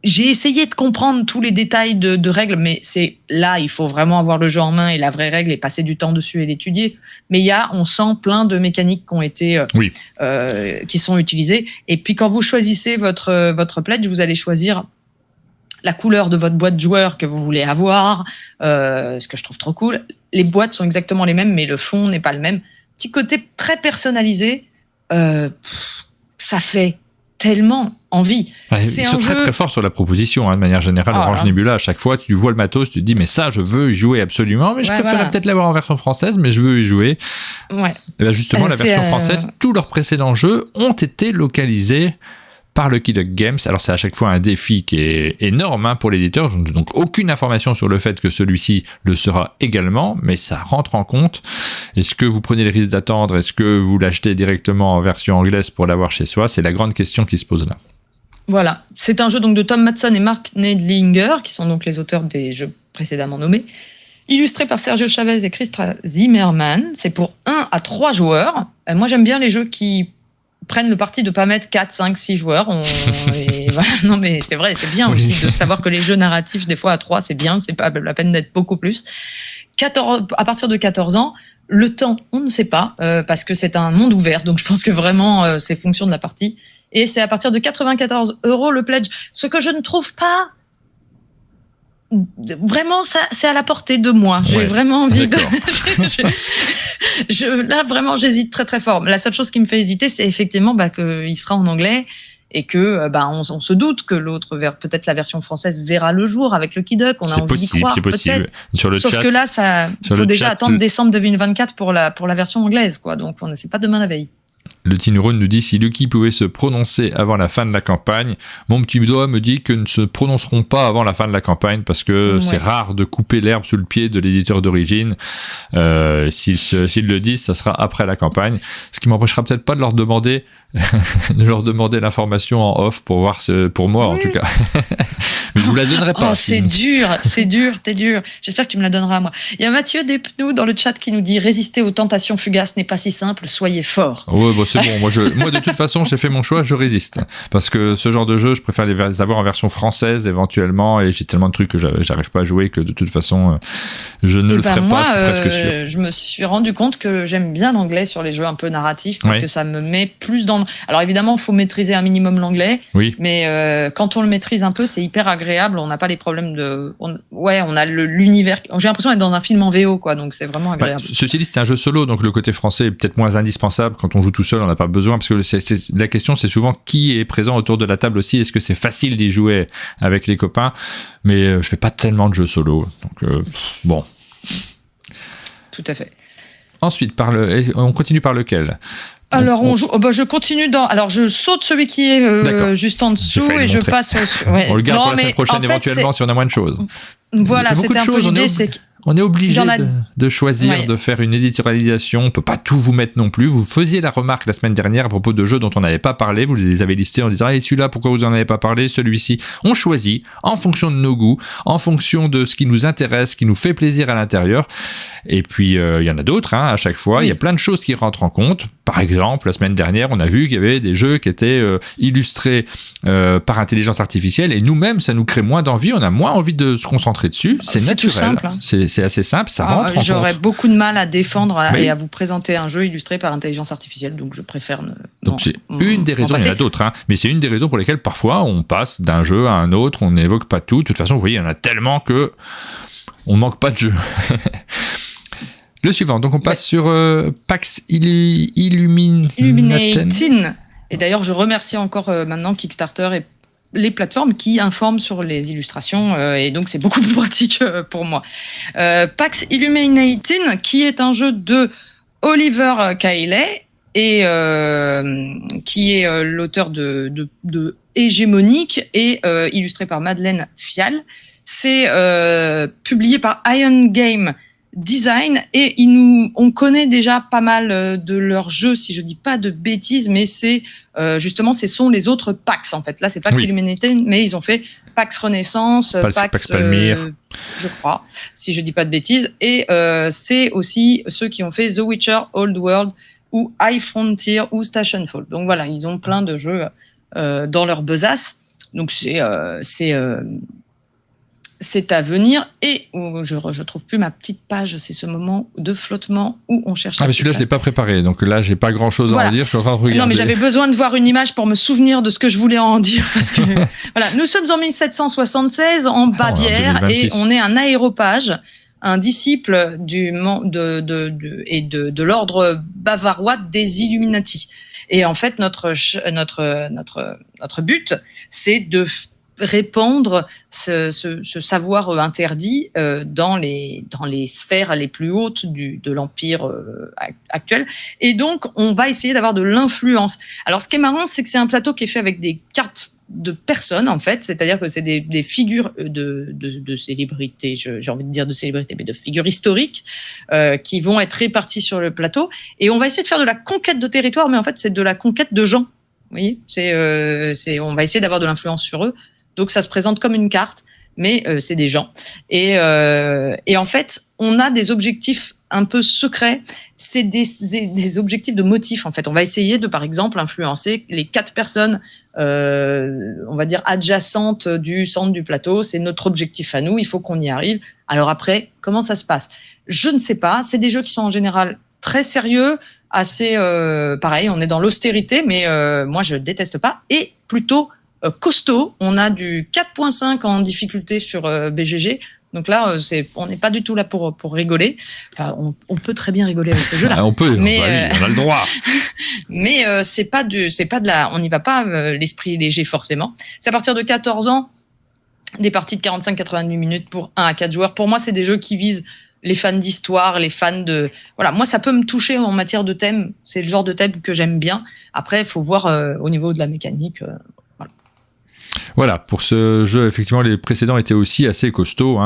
j'ai essayé de comprendre tous les détails de règles, mais c'est là, il faut vraiment avoir le jeu en main et la vraie règle et passer du temps dessus et l'étudier. Mais on sent plein de mécaniques qui ont été... qui sont utilisées. Et puis, quand vous choisissez votre pledge, vous allez choisir... la couleur de votre boîte de joueur que vous voulez avoir, ce que je trouve trop cool. Les boîtes sont exactement les mêmes, mais le fond n'est pas le même. Petit côté très personnalisé, ça fait tellement envie. Ouais, ils sont très très forts sur la proposition, de manière générale. Orange Nebula, à chaque fois, tu vois le matos, tu te dis, mais ça, je veux y jouer absolument, mais je préférerais peut-être l'avoir en version française, mais je veux y jouer. Ouais. Et bien justement, la version française, tous leurs précédents jeux ont été localisés par Lucky Duck Games. Alors c'est à chaque fois un défi qui est énorme pour l'éditeur, donc aucune information sur le fait que celui-ci le sera également, mais ça rentre en compte. Est-ce que vous prenez le risque d'attendre? Est-ce que vous l'achetez directement en version anglaise pour l'avoir chez soi? C'est la grande question qui se pose là. Voilà, c'est un jeu donc de Tom Matson et Mark Neidlinger, qui sont donc les auteurs des jeux précédemment nommés, illustré par Sergio Chavez et Christa Zimmerman. C'est pour 1 à 3 joueurs. Moi j'aime bien les jeux qui prennent le parti de pas mettre 4, 5, 6 joueurs. Voilà. Non, mais c'est vrai, c'est bien aussi de savoir que les jeux narratifs, des fois à 3, c'est bien, c'est pas la peine d'être beaucoup plus. À partir de 14 ans, le temps, on ne sait pas, parce que c'est un monde ouvert, donc je pense que vraiment, c'est fonction de la partie. Et c'est à partir de 94 € le pledge, ce que je ne trouve pas... Vraiment, ça, c'est à la portée de moi. J'ai vraiment envie de... Là, vraiment, j'hésite très, très fort. La seule chose qui me fait hésiter, c'est effectivement qu'il sera en anglais et que on se doute que peut-être la version française verra le jour avec Lucky Duck. On a envie d'y croire, peut-être. Sauf que là, il faut déjà attendre décembre 2024 pour la version anglaise, quoi. Donc, c'est pas demain la veille. Le petit neurone nous dit si Lucky pouvait se prononcer avant la fin de la campagne. Mon petit doigt me dit que ne se prononceront pas avant la fin de la campagne parce que c'est rare de couper l'herbe sous le pied de l'éditeur d'origine. S'ils le disent, ça sera après la campagne. Ce qui m'empêchera peut-être pas de leur demander l'information en off pour voir pour moi en tout cas. Mais je vous la donnerai pas. C'est dur. T'es dur. J'espère que tu me la donneras à moi. Il y a Mathieu Despnous dans le chat qui nous dit résister aux tentations fugaces n'est pas si simple. Soyez fort. Ouais, c'est bon. Moi, de toute façon, j'ai fait mon choix, je résiste. Parce que ce genre de jeu, je préfère les avoir en version française éventuellement, et j'ai tellement de trucs que j'arrive pas à jouer que de toute façon, je ne le ferai pas, je suis presque sûr. Je me suis rendu compte que j'aime bien l'anglais sur les jeux un peu narratifs, parce que ça me met plus dans... Alors évidemment, il faut maîtriser un minimum l'anglais, mais quand on le maîtrise un peu, c'est hyper agréable, on n'a pas les problèmes de... On a l'univers... J'ai l'impression d'être dans un film en VO, quoi, donc c'est vraiment agréable. Ceci dit, c'est un jeu solo, donc le côté français est peut-être moins indispensable. Quand on joue tout seul, on n'a pas besoin, parce que la question, c'est souvent qui est présent autour de la table aussi. Est-ce que c'est facile d'y jouer avec les copains? Mais je fais pas tellement de jeux solo, donc bon. tout à fait. Ensuite, on continue par lequel ? Alors, je continue alors je saute celui qui est juste en dessous et je passe au... Ouais. On le garde pour la semaine prochaine éventuellement si on a moins de choses. Voilà, c'était un peu l'idée, on est obligé de choisir, de faire une éditorialisation. On ne peut pas tout vous mettre non plus. Vous faisiez la remarque la semaine dernière à propos de jeux dont on n'avait pas parlé. Vous les avez listés en disant « celui-là, pourquoi vous n'en avez pas parlé ? Celui-ci ». On choisit en fonction de nos goûts, en fonction de ce qui nous intéresse, ce qui nous fait plaisir à l'intérieur. Et puis, il y en a d'autres à chaque fois. Il y a plein de choses qui rentrent en compte. Par exemple, la semaine dernière, on a vu qu'il y avait des jeux qui étaient illustrés par intelligence artificielle. Et nous-mêmes, ça nous crée moins d'envie. On a moins envie de se concentrer dessus. C'est naturel. Tout simple, hein. C'est assez simple, ça rentre en compte. J'aurais beaucoup de mal à défendre et à vous présenter un jeu illustré par intelligence artificielle, donc je préfère Donc c'est une des raisons, il y en a d'autres, mais c'est une des raisons pour lesquelles parfois on passe d'un jeu à un autre, on n'évoque pas tout. De toute façon, vous voyez, il y en a tellement que on manque pas de jeux. Le suivant, donc on passe sur Pax Illuminating. Et d'ailleurs, je remercie encore maintenant Kickstarter et les plateformes qui informent sur les illustrations et donc c'est beaucoup plus pratique pour moi. Pax Illuminating, qui est un jeu de Oliver Cayley et qui est l'auteur de Hégémonique et illustré par Madeleine Fial. C'est publié par Iron Game Design et on connaît déjà pas mal de leurs jeux, si je dis pas de bêtises, mais c'est justement ce sont les autres Pax en fait. Là c'est Pax Illuminating, mais ils ont fait Pax Renaissance, Pax Palmyre, je crois, si je dis pas de bêtises, et c'est aussi ceux qui ont fait The Witcher, Old World ou High Frontier ou Stationfall. Donc voilà, ils ont plein de jeux dans leur besace. Donc c'est à venir et je trouve plus ma petite page, c'est ce moment de flottement où on cherche. Mais celui-là je l'ai pas préparé, donc là j'ai pas grand chose à en dire. Je suis en train de regarder. Non, mais j'avais besoin de voir une image pour me souvenir de ce que je voulais en dire parce que voilà, nous sommes en 1776 en Bavière et on est un aéropage, un disciple de l'ordre bavarois des Illuminati. Et en fait notre but, c'est de répandre ce savoir interdit dans les sphères les plus hautes de l'empire actuel. Et donc, on va essayer d'avoir de l'influence. Alors, ce qui est marrant, c'est que c'est un plateau qui est fait avec des cartes de personnes, en fait. C'est-à-dire que c'est des figures de célébrités, j'ai envie de dire de célébrités, mais de figures historiques qui vont être réparties sur le plateau. Et on va essayer de faire de la conquête de territoire, mais en fait, c'est de la conquête de gens. Vous voyez, on va essayer d'avoir de l'influence sur eux. Donc, ça se présente comme une carte, mais c'est des gens. Et en fait, on a des objectifs un peu secrets. C'est des objectifs de motifs, en fait. On va essayer de, par exemple, influencer les 4 personnes, on va dire, adjacentes du centre du plateau. C'est notre objectif à nous. Il faut qu'on y arrive. Alors après, comment ça se passe ? Je ne sais pas. C'est des jeux qui sont en général très sérieux, assez pareil. On est dans l'austérité, mais moi, je déteste pas. Et plutôt costaud. On a du 4.5 en difficulté sur BGG. Donc là, on n'est pas du tout là pour rigoler. Enfin, on peut très bien rigoler avec ce jeu-là. On peut, mais on a le droit. Mais c'est pas de la, on n'y va pas l'esprit léger forcément. C'est à partir de 14 ans, des parties de 45-90 minutes pour 1 à 4 joueurs. Pour moi, c'est des jeux qui visent les fans d'histoire, les fans de... Voilà, moi, ça peut me toucher en matière de thème. C'est le genre de thème que j'aime bien. Après, il faut voir au niveau de la mécanique... Voilà, pour ce jeu, effectivement, les précédents étaient aussi assez costauds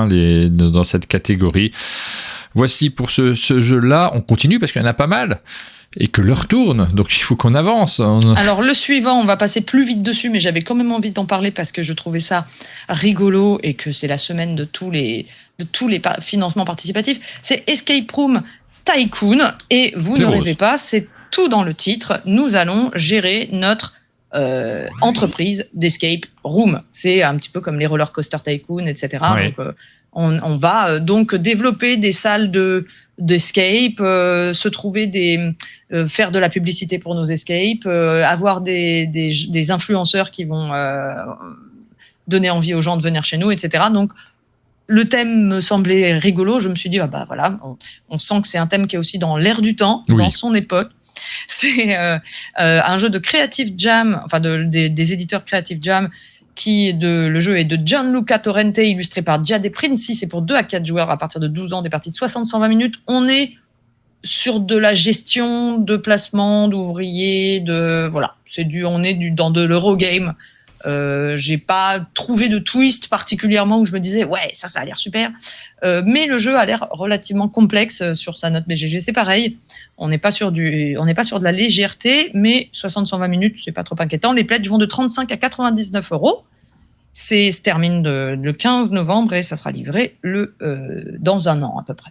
dans cette catégorie. Voici pour ce jeu-là, on continue parce qu'il y en a pas mal et que l'heure tourne, donc il faut qu'on avance. Alors le suivant, on va passer plus vite dessus, mais j'avais quand même envie d'en parler parce que je trouvais ça rigolo et que c'est la semaine de tous les financements participatifs. C'est Escape Room Tycoon et vous ne rêvez pas, c'est tout dans le titre. Nous allons gérer notre entreprise d'escape room. C'est un petit peu comme les roller coaster tycoon, etc. Oui. Donc, on va donc développer des salles d'escape, se trouver faire de la publicité pour nos escapes, avoir des influenceurs qui vont donner envie aux gens de venir chez nous, etc. Donc le thème me semblait rigolo. Je me suis dit voilà, on sent que c'est un thème qui est aussi dans l'air du temps, dans son époque. C'est un jeu de Creative Jam, enfin des éditeurs Creative Jam, le jeu est de Gianluca Torrente, illustré par Jade Princi. C'est pour 2 à 4 joueurs à partir de 12 ans, des parties de 60-120 minutes. On est sur de la gestion de placement d'ouvriers, on est dans de l'Eurogame. J'ai pas trouvé de twist particulièrement où je me disais ouais ça a l'air super, mais le jeu a l'air relativement complexe sur sa note BGG. C'est pareil, on n'est pas sur de la légèreté, mais 60-120 minutes c'est pas trop inquiétant. Les pledges vont de 35 à 99 €. Ça se termine le 15 novembre et ça sera livré dans un an à peu près.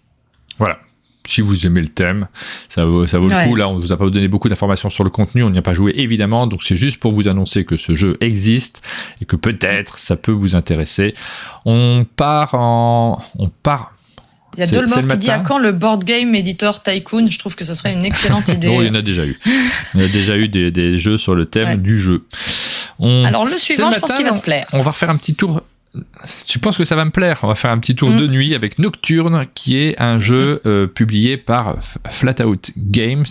Voilà. Si vous aimez le thème, ça vaut le coup. Là, on vous a pas donné beaucoup d'informations sur le contenu, on n'y a pas joué évidemment, donc c'est juste pour vous annoncer que ce jeu existe et que peut-être ça peut vous intéresser. On part. Il y a Dolmor qui dit à quand le board game editor Tycoon. Je trouve que ce serait une excellente idée. Non, il y en a déjà eu. Il y a déjà eu des jeux sur le thème du jeu. Alors le suivant, je pense qu'il va te plaire. On va refaire un petit tour. Tu penses que ça va me plaire? On va faire un petit tour de nuit avec Nocturne, qui est un jeu publié par Flatout Games.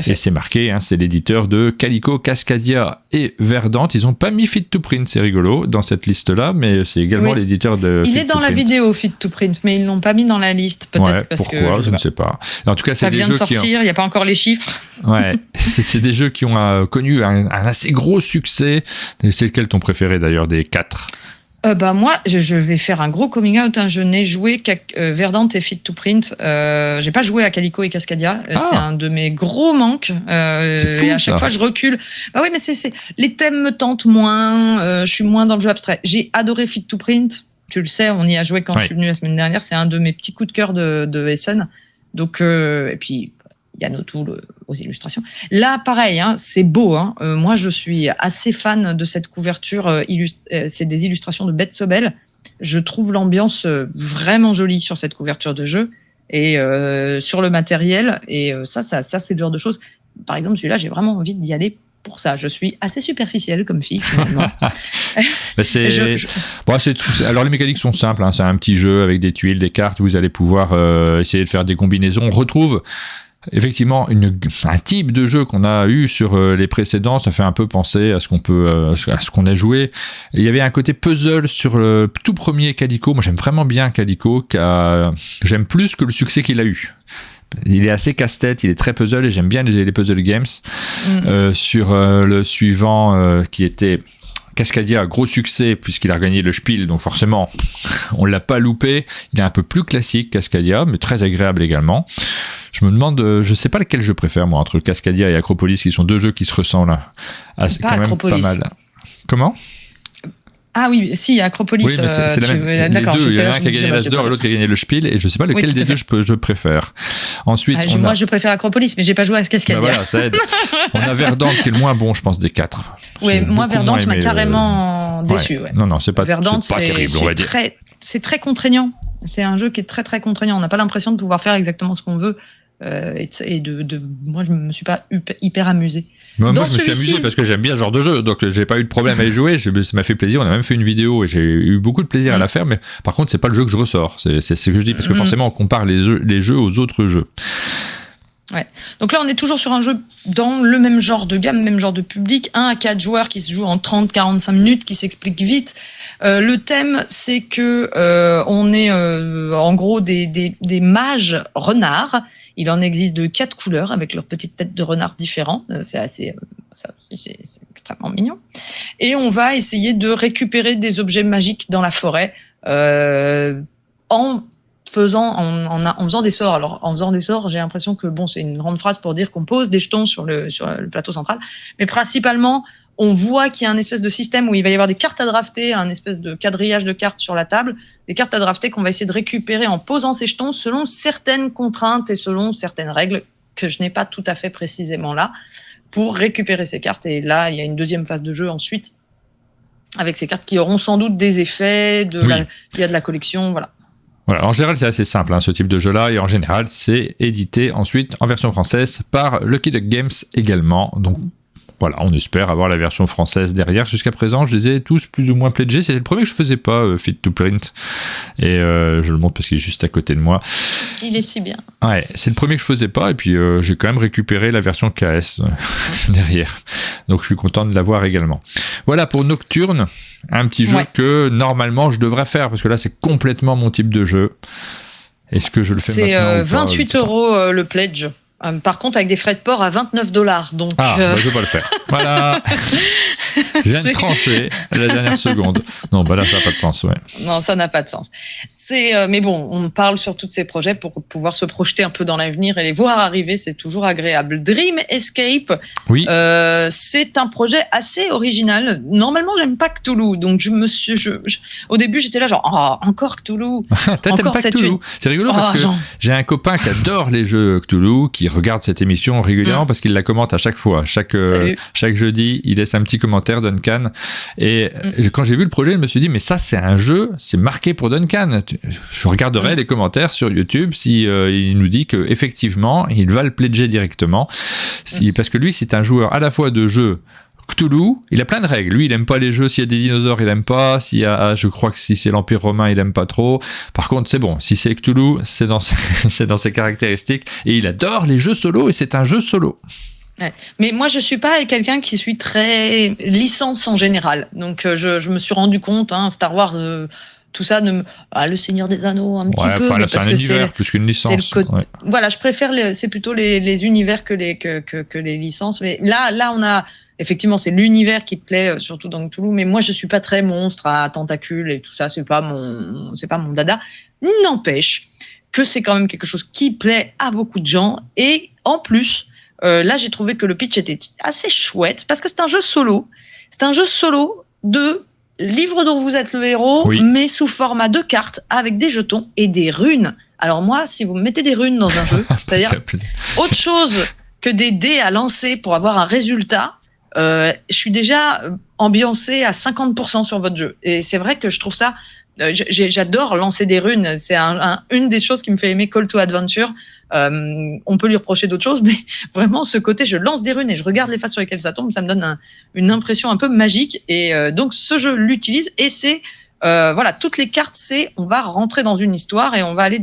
Et c'est marqué, c'est l'éditeur de Calico, Cascadia et Verdant. Ils n'ont pas mis Fit to Print, c'est rigolo, dans cette liste-là, mais c'est également l'éditeur de Il Fit est dans to la Print. vidéo Fit to Print, mais ils ne l'ont pas mis dans la liste, peut-être parce pourquoi, que... je ne sais pas. En tout cas, c'est ça des vient jeux de sortir, il n'y a pas encore les chiffres. Ouais, c'est des jeux qui ont connu un assez gros succès. C'est lequel ton préféré d'ailleurs des 4? Moi, je vais faire un gros coming out. Je n'ai joué qu'à Verdant et Fit to Print. J'ai pas joué à Calico et Cascadia. C'est un de mes gros manques. C'est fou, et à chaque fois, je recule. Bah oui, mais les thèmes me tentent moins. Je suis moins dans le jeu abstrait. J'ai adoré Fit to Print. Tu le sais, on y a joué quand je suis venu la semaine dernière. C'est un de mes petits coups de cœur de Essen. Donc, et puis Yann O'Toole aux illustrations. Là, pareil, c'est beau. Moi, je suis assez fan de cette couverture. C'est des illustrations de Bette Sobel. Je trouve l'ambiance vraiment jolie sur cette couverture de jeu et sur le matériel. Et ça, c'est le genre de choses. Par exemple, celui-là, j'ai vraiment envie d'y aller pour ça. Je suis assez superficielle comme fille, finalement. Alors, les mécaniques sont simples. C'est un petit jeu avec des tuiles, des cartes. Vous allez pouvoir essayer de faire des combinaisons. On retrouve effectivement un type de jeu qu'on a eu sur les précédents. Ça fait un peu penser à ce qu'on a joué. Il y avait un côté puzzle sur le tout premier Calico. Moi, j'aime vraiment bien Calico. J'aime plus que le succès qu'il a eu. Il est assez casse-tête, il est très puzzle et j'aime bien les puzzle games. Sur le suivant qui était Cascadia, gros succès puisqu'il a gagné le Spiel, donc forcément on l'a pas loupé. Il est un peu plus classique Cascadia, mais très agréable également. Je me demande, je sais pas lequel je préfère moi entre Cascadia et Acropolis, qui sont deux jeux qui se ressemblent. C'est quand même pas mal. Comment? Ah oui, si, Acropolis. Oui, mais c'est la même. D'accord, les deux, il y en a un qui a gagné l'As d'or et l'autre qui a gagné le Spiel, et je sais pas lequel des deux je préfère. Ensuite, moi, je préfère Acropolis, mais j'ai pas joué à Cascadia. Voilà, ça aide. On a Verdant qui est le moins bon, je pense, des 4. Oui, moi, Verdant m'a carrément déçu. Ouais. Non, c'est pas Verdant, c'est pas terrible, on va dire. C'est très contraignant. C'est un jeu qui est très, très contraignant. On n'a pas l'impression de pouvoir faire exactement ce qu'on veut. Moi, je me suis pas hyper amusé. Moi, je me suis amusé parce que j'aime bien ce genre de jeu, donc j'ai pas eu de problème à y jouer. Ça m'a fait plaisir. On a même fait une vidéo et j'ai eu beaucoup de plaisir à la faire. Mais par contre, c'est pas le jeu que je ressors. C'est ce que je dis parce que forcément, on compare les jeux aux autres jeux. Ouais. Donc là, on est toujours sur un jeu dans le même genre de gamme, même genre de public, 1 à 4 joueurs qui se jouent en 30-45 minutes, qui s'explique vite. Le thème, c'est que on est en gros des mages renards. Il en existe de 4 couleurs avec leurs petites têtes de renards différents. C'est extrêmement mignon. Et on va essayer de récupérer des objets magiques dans la forêt en faisant des sorts. Alors, en faisant des sorts, j'ai l'impression que c'est une grande phrase pour dire qu'on pose des jetons sur le plateau central. Mais principalement, on voit qu'il y a un espèce de système où il va y avoir des cartes à drafter, un espèce de quadrillage de cartes sur la table, des cartes à drafter qu'on va essayer de récupérer en posant ces jetons selon certaines contraintes et selon certaines règles que je n'ai pas tout à fait précisément là, pour récupérer ces cartes. Et là, il y a une deuxième phase de jeu ensuite, avec ces cartes qui auront sans doute des effets, il y a de la collection, voilà. Voilà, en général, c'est assez simple, ce type de jeu-là, et en général, c'est édité ensuite en version française par Lucky Duck Games également. Donc, voilà, on espère avoir la version française derrière. Jusqu'à présent, je les ai tous plus ou moins pledgés. C'était le premier que je faisais pas, Fit to Print. Et je le montre parce qu'il est juste à côté de moi. Il est si bien. Ouais, c'est le premier que je faisais pas. Et puis, j'ai quand même récupéré la version KS derrière. Donc, je suis content de l'avoir également. Voilà pour Nocturne. Un petit jeu que, normalement, je devrais faire. Parce que là, c'est complètement mon type de jeu. Est-ce que je le fais maintenant C'est 28 € le pledge. Par contre, avec des frais de port à $29. Donc, je vais pas le faire. Voilà. Je viens de trancher à la dernière seconde. Non, là, ça n'a pas de sens, ouais. Non, ça n'a pas de sens. Mais bon, on parle sur tous ces projets pour pouvoir se projeter un peu dans l'avenir et les voir arriver, c'est toujours agréable. Dream Escape, oui. C'est un projet assez original. Normalement, j'aime pas Cthulhu, donc au début, j'étais là genre, encore Cthulhu. T'aimes pas Cthulhu. C'est rigolo parce que j'ai un copain qui adore les jeux Cthulhu, qui regarde cette émission régulièrement parce qu'il la commente à chaque fois. Chaque jeudi, il laisse un petit commentaire, Duncan. Et quand j'ai vu le projet, je me suis dit, mais ça, c'est un jeu, c'est marqué pour Duncan. Je regarderai les commentaires sur YouTube si il nous dit qu'effectivement, il va le pledger directement. Parce que lui, c'est un joueur à la fois de jeux Cthulhu, il a plein de règles. Lui, il aime pas les jeux. S'il y a des dinosaures, il aime pas. Je crois que si c'est l'Empire romain, il aime pas trop. Par contre, c'est bon. Si c'est Cthulhu, c'est dans ses caractéristiques. Et il adore les jeux solo, et c'est un jeu solo. Ouais. Mais moi, je suis pas quelqu'un qui suis très licence en général. Donc, je me suis rendu compte, Star Wars, tout ça, le Seigneur des Anneaux, un petit peu. C'est un univers plus qu'une licence. Voilà, je préfère c'est plutôt les univers que les licences. Mais là, on a effectivement, c'est l'univers qui plaît, surtout dans Cthulhu. Mais moi, je suis pas très monstre à tentacules et tout ça. C'est pas mon dada. N'empêche que c'est quand même quelque chose qui plaît à beaucoup de gens. Et en plus, là, j'ai trouvé que le pitch était assez chouette parce que c'est un jeu solo. C'est un jeu solo de livre dont vous êtes le héros, mais sous format de cartes avec des jetons et des runes. Alors moi, si vous mettez des runes dans un jeu, c'est-à-dire autre chose que des dés à lancer pour avoir un résultat, je suis déjà ambiancé à 50% sur votre jeu. Et c'est vrai que je trouve ça... J'adore lancer des runes. C'est une des choses qui me fait aimer Call to Adventure. On peut lui reprocher d'autres choses, mais vraiment ce côté, je lance des runes et je regarde les faces sur lesquelles ça tombe, ça me donne une impression un peu magique. Et donc ce jeu l'utilise et c'est toutes les cartes, on va rentrer dans une histoire et on va aller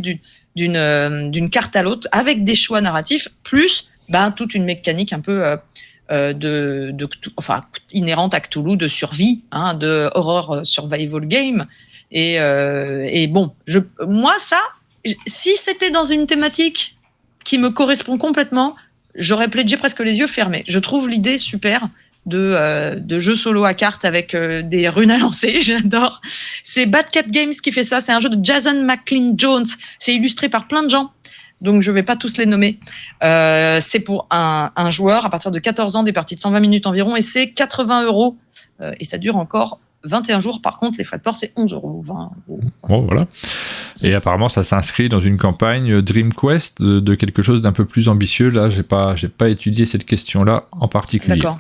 d'une carte à l'autre avec des choix narratifs plus toute une mécanique un peu inhérente à Cthulhu, de survie, de horror survival game. Et bon, moi, ça, si c'était dans une thématique qui me correspond complètement, j'aurais pledgé presque les yeux fermés. Je trouve l'idée super de jeu solo à cartes avec des runes à lancer. J'adore. C'est Bad Cat Games qui fait ça. C'est un jeu de Jason McLean Jones. C'est illustré par plein de gens. Donc, je ne vais pas tous les nommer. C'est pour un joueur à partir de 14 ans, des parties de 120 minutes environ, et c'est 80 €. Et ça dure encore 21 jours. Par contre, les frais de port, c'est 11 €, 20 €. Bon, voilà. Et apparemment, ça s'inscrit dans une campagne Dream Quest de quelque chose d'un peu plus ambitieux. Là, j'ai pas étudié cette question-là en particulier. D'accord.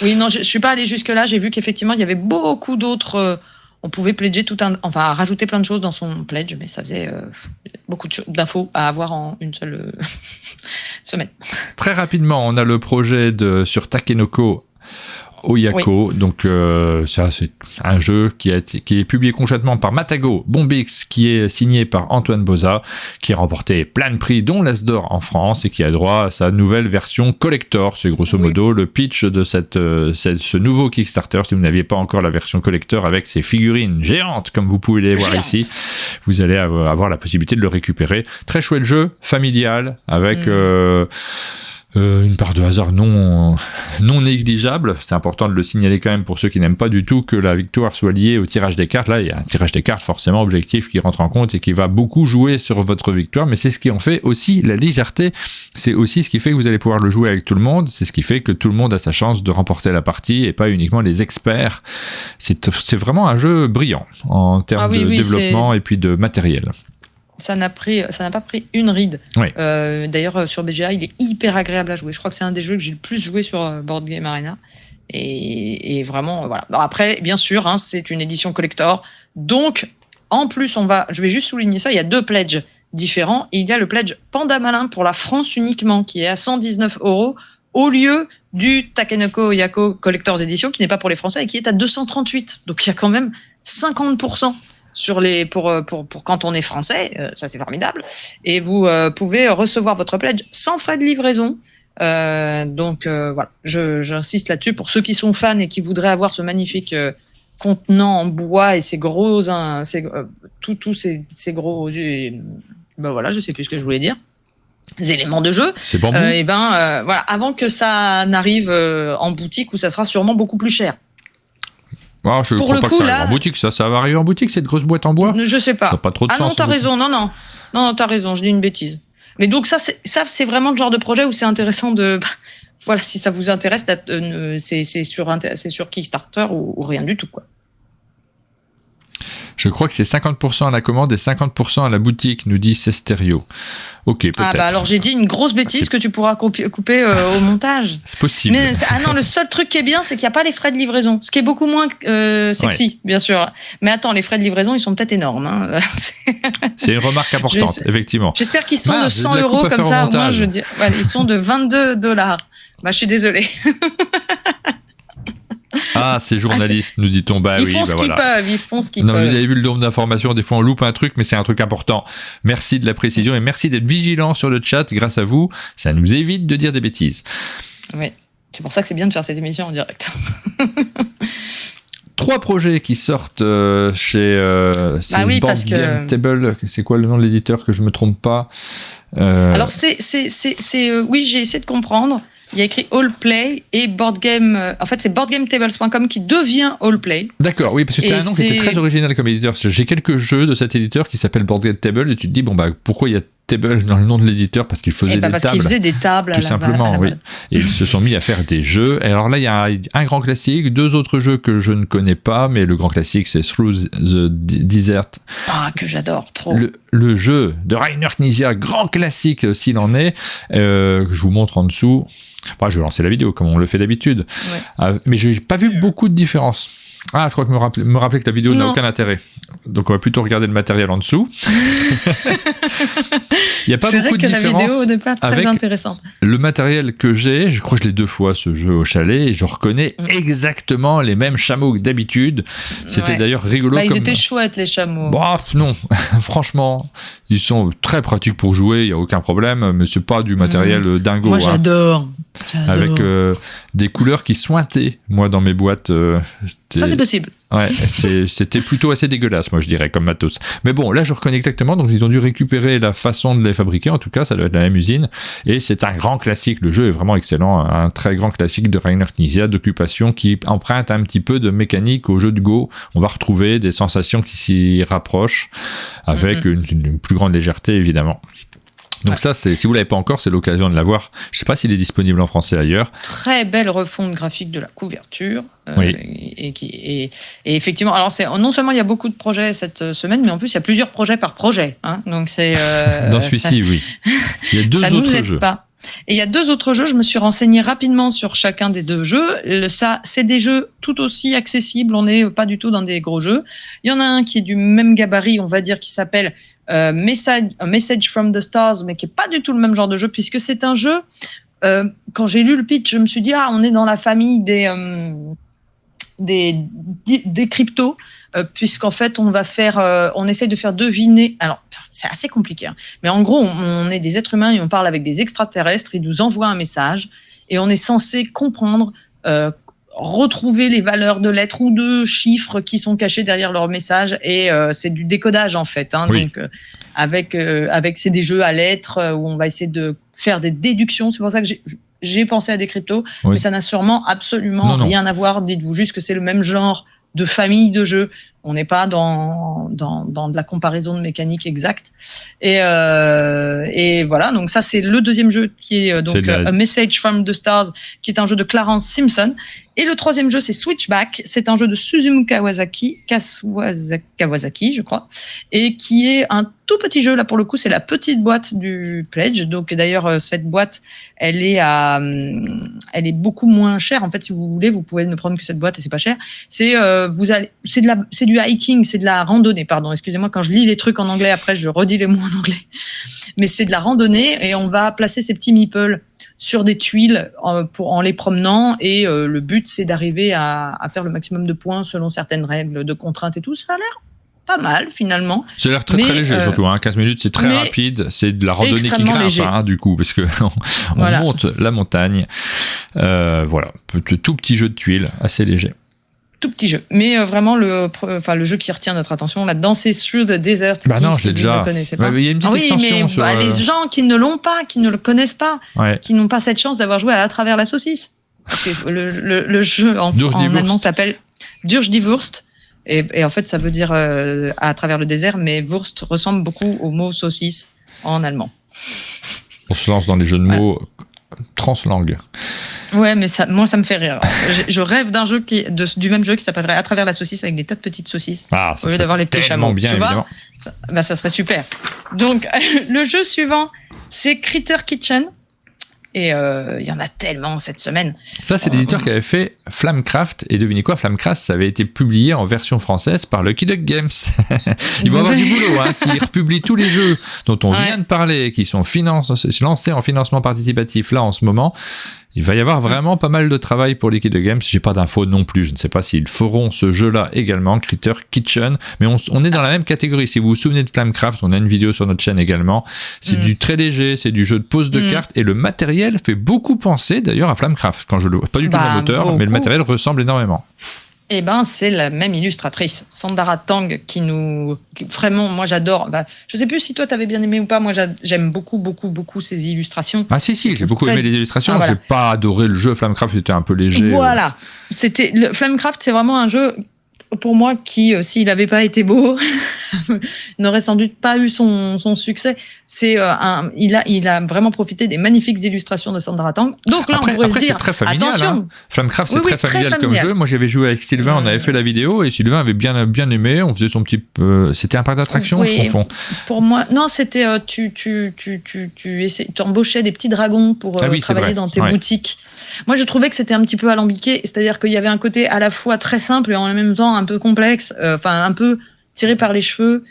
Oui, non, je suis pas allé jusque-là. J'ai vu qu'effectivement, il y avait beaucoup d'autres... on pouvait pledger rajouter plein de choses dans son pledge, mais ça faisait beaucoup d'infos à avoir en une seule semaine. Très rapidement, on a le projet sur Takenoko Oyako, donc ça c'est un jeu qui est publié conjointement par Matago Bombix, qui est signé par Antoine Boza, qui a remporté plein de prix dont l'As d'Or en France et qui a droit à sa nouvelle version collector. C'est grosso modo le pitch de ce nouveau Kickstarter. Si vous n'aviez pas encore la version collector avec ses figurines géantes comme vous pouvez les voir ici, vous allez avoir la possibilité de le récupérer. Très chouette jeu, familial, avec une part de hasard non négligeable. C'est important de le signaler quand même pour ceux qui n'aiment pas du tout que la victoire soit liée au tirage des cartes. Là, il y a un tirage des cartes forcément objectif qui rentre en compte et qui va beaucoup jouer sur votre victoire, mais c'est ce qui en fait aussi la légèreté. C'est aussi ce qui fait que vous allez pouvoir le jouer avec tout le monde. C'est ce qui fait que tout le monde a sa chance de remporter la partie et pas uniquement les experts. C'est vraiment un jeu brillant en termes de développement et puis de matériel. Ça n'a pas pris une ride. Oui. D'ailleurs, sur BGA, il est hyper agréable à jouer. Je crois que c'est un des jeux que j'ai le plus joué sur Board Game Arena. Et vraiment, voilà. Alors après, bien sûr, c'est une édition collector. Donc, en plus, je vais juste souligner ça, il y a 2 pledges différents. Il y a le pledge Panda Malin pour la France uniquement, qui est à 119 €. au lieu du Takenoko Yako Collector's Edition qui n'est pas pour les Français et qui est à 238. Donc il y a quand même 50% sur les pour quand on est français, ça c'est formidable. Et vous pouvez recevoir votre pledge sans frais de livraison. Donc voilà, j'insiste là-dessus pour ceux qui sont fans et qui voudraient avoir ce magnifique contenant en bois et ces gros tous ces gros ben voilà, je sais plus ce que je voulais dire. Les éléments de jeu. C'est bambou. Voilà, avant que ça n'arrive en boutique où ça sera sûrement beaucoup plus cher. Oh, je crois pas que ça arrive en boutique. Ça va arriver en boutique, cette grosse boîte en bois. Je sais pas. Ça n'a pas trop de sens. Non, t'as raison. Non, t'as raison. Je dis une bêtise. Mais donc ça, c'est vraiment le genre de projet où c'est intéressant de. Voilà, si ça vous intéresse, c'est sur Kickstarter ou rien du tout, quoi. Je crois que c'est 50% à la commande et 50% à la boutique, nous dit Cesterio. Ok, peut-être. Ah bah alors j'ai dit une grosse bêtise que tu pourras couper au montage. C'est possible. Mais non, le seul truc qui est bien, c'est qu'il n'y a pas les frais de livraison, ce qui est beaucoup moins sexy, bien sûr. Mais attends, les frais de livraison, ils sont peut-être énormes. Hein. C'est une remarque importante, effectivement. J'espère qu'ils sont de 100 euros comme ça. Moi, je dis, voilà, ils sont de $22. Bah, je suis désolée. Ah, ces journalistes, nous dit-on. Bah ils oui, font ce qu'ils peuvent, ils font ce qu'ils non, peuvent. Vous avez vu le nombre d'informations, des fois on loupe un truc, mais c'est un truc important. Merci de la précision et merci d'être vigilant sur le chat. Grâce à vous, ça nous évite de dire des bêtises. Oui, c'est pour ça que c'est bien de faire cette émission en direct. 3 projets qui sortent chez Board Game Table. C'est quoi le nom de l'éditeur, que je me trompe pas? Alors oui, j'ai essayé de comprendre. Il y a écrit All Play et Board Game. En fait, c'est boardgametables.com qui devient All Play. D'accord, oui, parce que c'est un nom qui était très original comme éditeur. J'ai quelques jeux de cet éditeur qui s'appelle Board Game Table et tu te dis, bon, bah, pourquoi il y a Table dans le nom de l'éditeur? Parce qu'il faisait des tables. Parce qu'il faisait des tables. Tout simplement, oui. Et ils se sont mis à faire des jeux. Et alors là, il y a un grand classique, 2 autres jeux que je ne connais pas, mais le grand classique, c'est Through the Desert. Ah, que j'adore trop. Le jeu de Rainer Knizia, grand classique s'il en est, que je vous montre en dessous. Enfin, je vais lancer la vidéo comme on le fait d'habitude. Ouais. Mais je n'ai pas vu beaucoup de différences. Ah, je crois que me rappeler que la vidéo n'a aucun intérêt. Donc, on va plutôt regarder le matériel en dessous. Il n'y a pas beaucoup de différence. C'est vrai que la vidéo n'est pas très intéressante. Le matériel que j'ai, je crois que je l'ai 2 fois ce jeu au chalet, et je reconnais exactement les mêmes chameaux que d'habitude. C'était d'ailleurs rigolo. Ils étaient chouettes, les chameaux. Bah, non, franchement, ils sont très pratiques pour jouer, il n'y a aucun problème, mais c'est pas du matériel dingo. Moi, j'adore. Avec des couleurs qui sointaient, moi, dans mes boîtes. Ça, c'est possible. Ouais, c'était plutôt assez dégueulasse, moi, je dirais, comme matos. Mais bon, là, je reconnais exactement, donc ils ont dû récupérer la façon de les fabriquer, en tout cas, ça doit être la même usine, et c'est un grand classique, le jeu est vraiment excellent, un très grand classique de Rainer Knizia, d'occupation, qui emprunte un petit peu de mécanique au jeu de Go. On va retrouver des sensations qui s'y rapprochent, avec une plus grande légèreté, évidemment. Donc ça, si vous ne l'avez pas encore, c'est l'occasion de l'avoir. Je ne sais pas s'il est disponible en français ailleurs. Très belle refonte graphique de la couverture. Et effectivement, alors non seulement il y a beaucoup de projets cette semaine, mais en plus il y a plusieurs projets par projet. Hein, donc c'est dans celui-ci, oui. Il y a 2 autres jeux. Pas. Et il y a 2 autres jeux. Je me suis renseignée rapidement sur chacun des 2 jeux. C'est des jeux tout aussi accessibles. On n'est pas du tout dans des gros jeux. Il y en a un qui est du même gabarit, on va dire, qui s'appelle Message from the Stars, mais qui est pas du tout le même genre de jeu, puisque c'est un jeu. Quand j'ai lu le pitch, je me suis dit on est dans la famille des cryptos, puisqu'en fait on essaie de faire deviner. Alors c'est assez compliqué, hein, mais en gros on est des êtres humains et on parle avec des extraterrestres. Ils nous envoient un message et on est censé comprendre. Retrouver les valeurs de lettres ou de chiffres qui sont cachés derrière leur message, et c'est du décodage en fait, hein, oui. Donc avec c'est des jeux à lettres où on va essayer de faire des déductions. C'est pour ça que j'ai pensé à des cryptos, mais ça n'a sûrement absolument rien à voir. Dites-vous juste que c'est le même genre de famille de jeux. On n'est pas dans de la comparaison de mécanique exacte. Et voilà, donc ça c'est le 2e jeu qui est donc A Message from the Stars, qui est un jeu de Clarence Simpson. Et le 3e jeu, c'est Switchback. C'est un jeu de Susumu Kawasaki, je crois, et qui est un tout petit jeu. Là, pour le coup, c'est la petite boîte du Pledge. Donc, d'ailleurs, cette boîte, elle est beaucoup moins chère. En fait, si vous voulez, vous pouvez ne prendre que cette boîte et c'est pas cher. C'est du du hiking, c'est de la randonnée, pardon, excusez-moi, quand je lis les trucs en anglais, après je redis les mots en anglais. Mais c'est de la randonnée et on va placer ces petits meeples sur des tuiles en les promenant et le but c'est d'arriver à faire le maximum de points selon certaines règles de contraintes et tout. Ça a l'air pas mal finalement. Ça a l'air très léger surtout, 15 minutes c'est très rapide, c'est de la randonnée qui grimpe du coup, parce que on monte la montagne. Voilà, tout petit jeu de tuiles, assez léger. Tout petit jeu, mais vraiment le jeu qui retient notre attention là-dedans, c'est Through the Desert. Non, je l'ai déjà. Vous ne connaissez pas. Il y a une petite extension sur les gens qui ne l'ont pas, qui ne le connaissent pas, qui n'ont pas cette chance d'avoir joué à travers la saucisse. Le jeu en allemand s'appelle Durch die Wurst. Et en fait, ça veut dire à travers le désert, mais Wurst ressemble beaucoup au mot saucisse en allemand. On se lance dans les jeux de mots translangue. Ouais, mais moi, ça me fait rire. Je rêve d'un jeu du même jeu qui s'appellerait À travers la saucisse avec des tas de petites saucisses. Au lieu d'avoir les petits chameaux. Bien, évidemment. Ça serait super. Donc, le jeu suivant, c'est Critter Kitchen. Et il y en a tellement cette semaine. Ça, c'est l'éditeur qui avait fait Flamecraft. Et devinez quoi, Flamecraft, ça avait été publié en version française par Lucky Duck Games. Ils vont avoir du boulot, s'ils republient tous les jeux dont on vient de parler, qui sont lancés en financement participatif là en ce moment. Il va y avoir vraiment pas mal de travail pour Lucky Duck Games. J'ai pas d'infos non plus. Je ne sais pas s'ils feront ce jeu-là également, Critter Kitchen. Mais on est dans la même catégorie. Si vous vous souvenez de Flamecraft, on a une vidéo sur notre chaîne également. C'est du très léger, c'est du jeu de pose de cartes. Et le matériel fait beaucoup penser d'ailleurs à Flamecraft. Quand je le vois, pas du tout le même auteur, mais le matériel ressemble énormément. Eh ben, c'est la même illustratrice, Sandara Tang, vraiment, moi j'adore. Je sais plus si toi t'avais bien aimé ou pas. Moi, j'aime beaucoup ses illustrations. Ah si, j'ai beaucoup aimé les illustrations. J'ai pas adoré le jeu. Flamecraft, c'était un peu léger. Voilà, Flamecraft, c'est vraiment un jeu pour moi qui, s'il n'avait pas été beau, n'aurait sans doute pas eu son succès. Il a vraiment profité des magnifiques illustrations de Sandra Tang. Donc là, on pourrait se dire, c'est très familial, attention. Flamecraft, c'est très familial comme jeu. Moi, j'avais joué avec Sylvain, on avait fait la vidéo et Sylvain avait bien aimé. On faisait son petit, c'était un parc d'attractions, je confonds. Pour moi, non, c'était tu embauchais des petits dragons pour travailler dans tes boutiques. Moi, je trouvais que c'était un petit peu alambiqué, c'est-à-dire qu'il y avait un côté à la fois très simple et en même temps un peu complexe, un peu tiré par les cheveux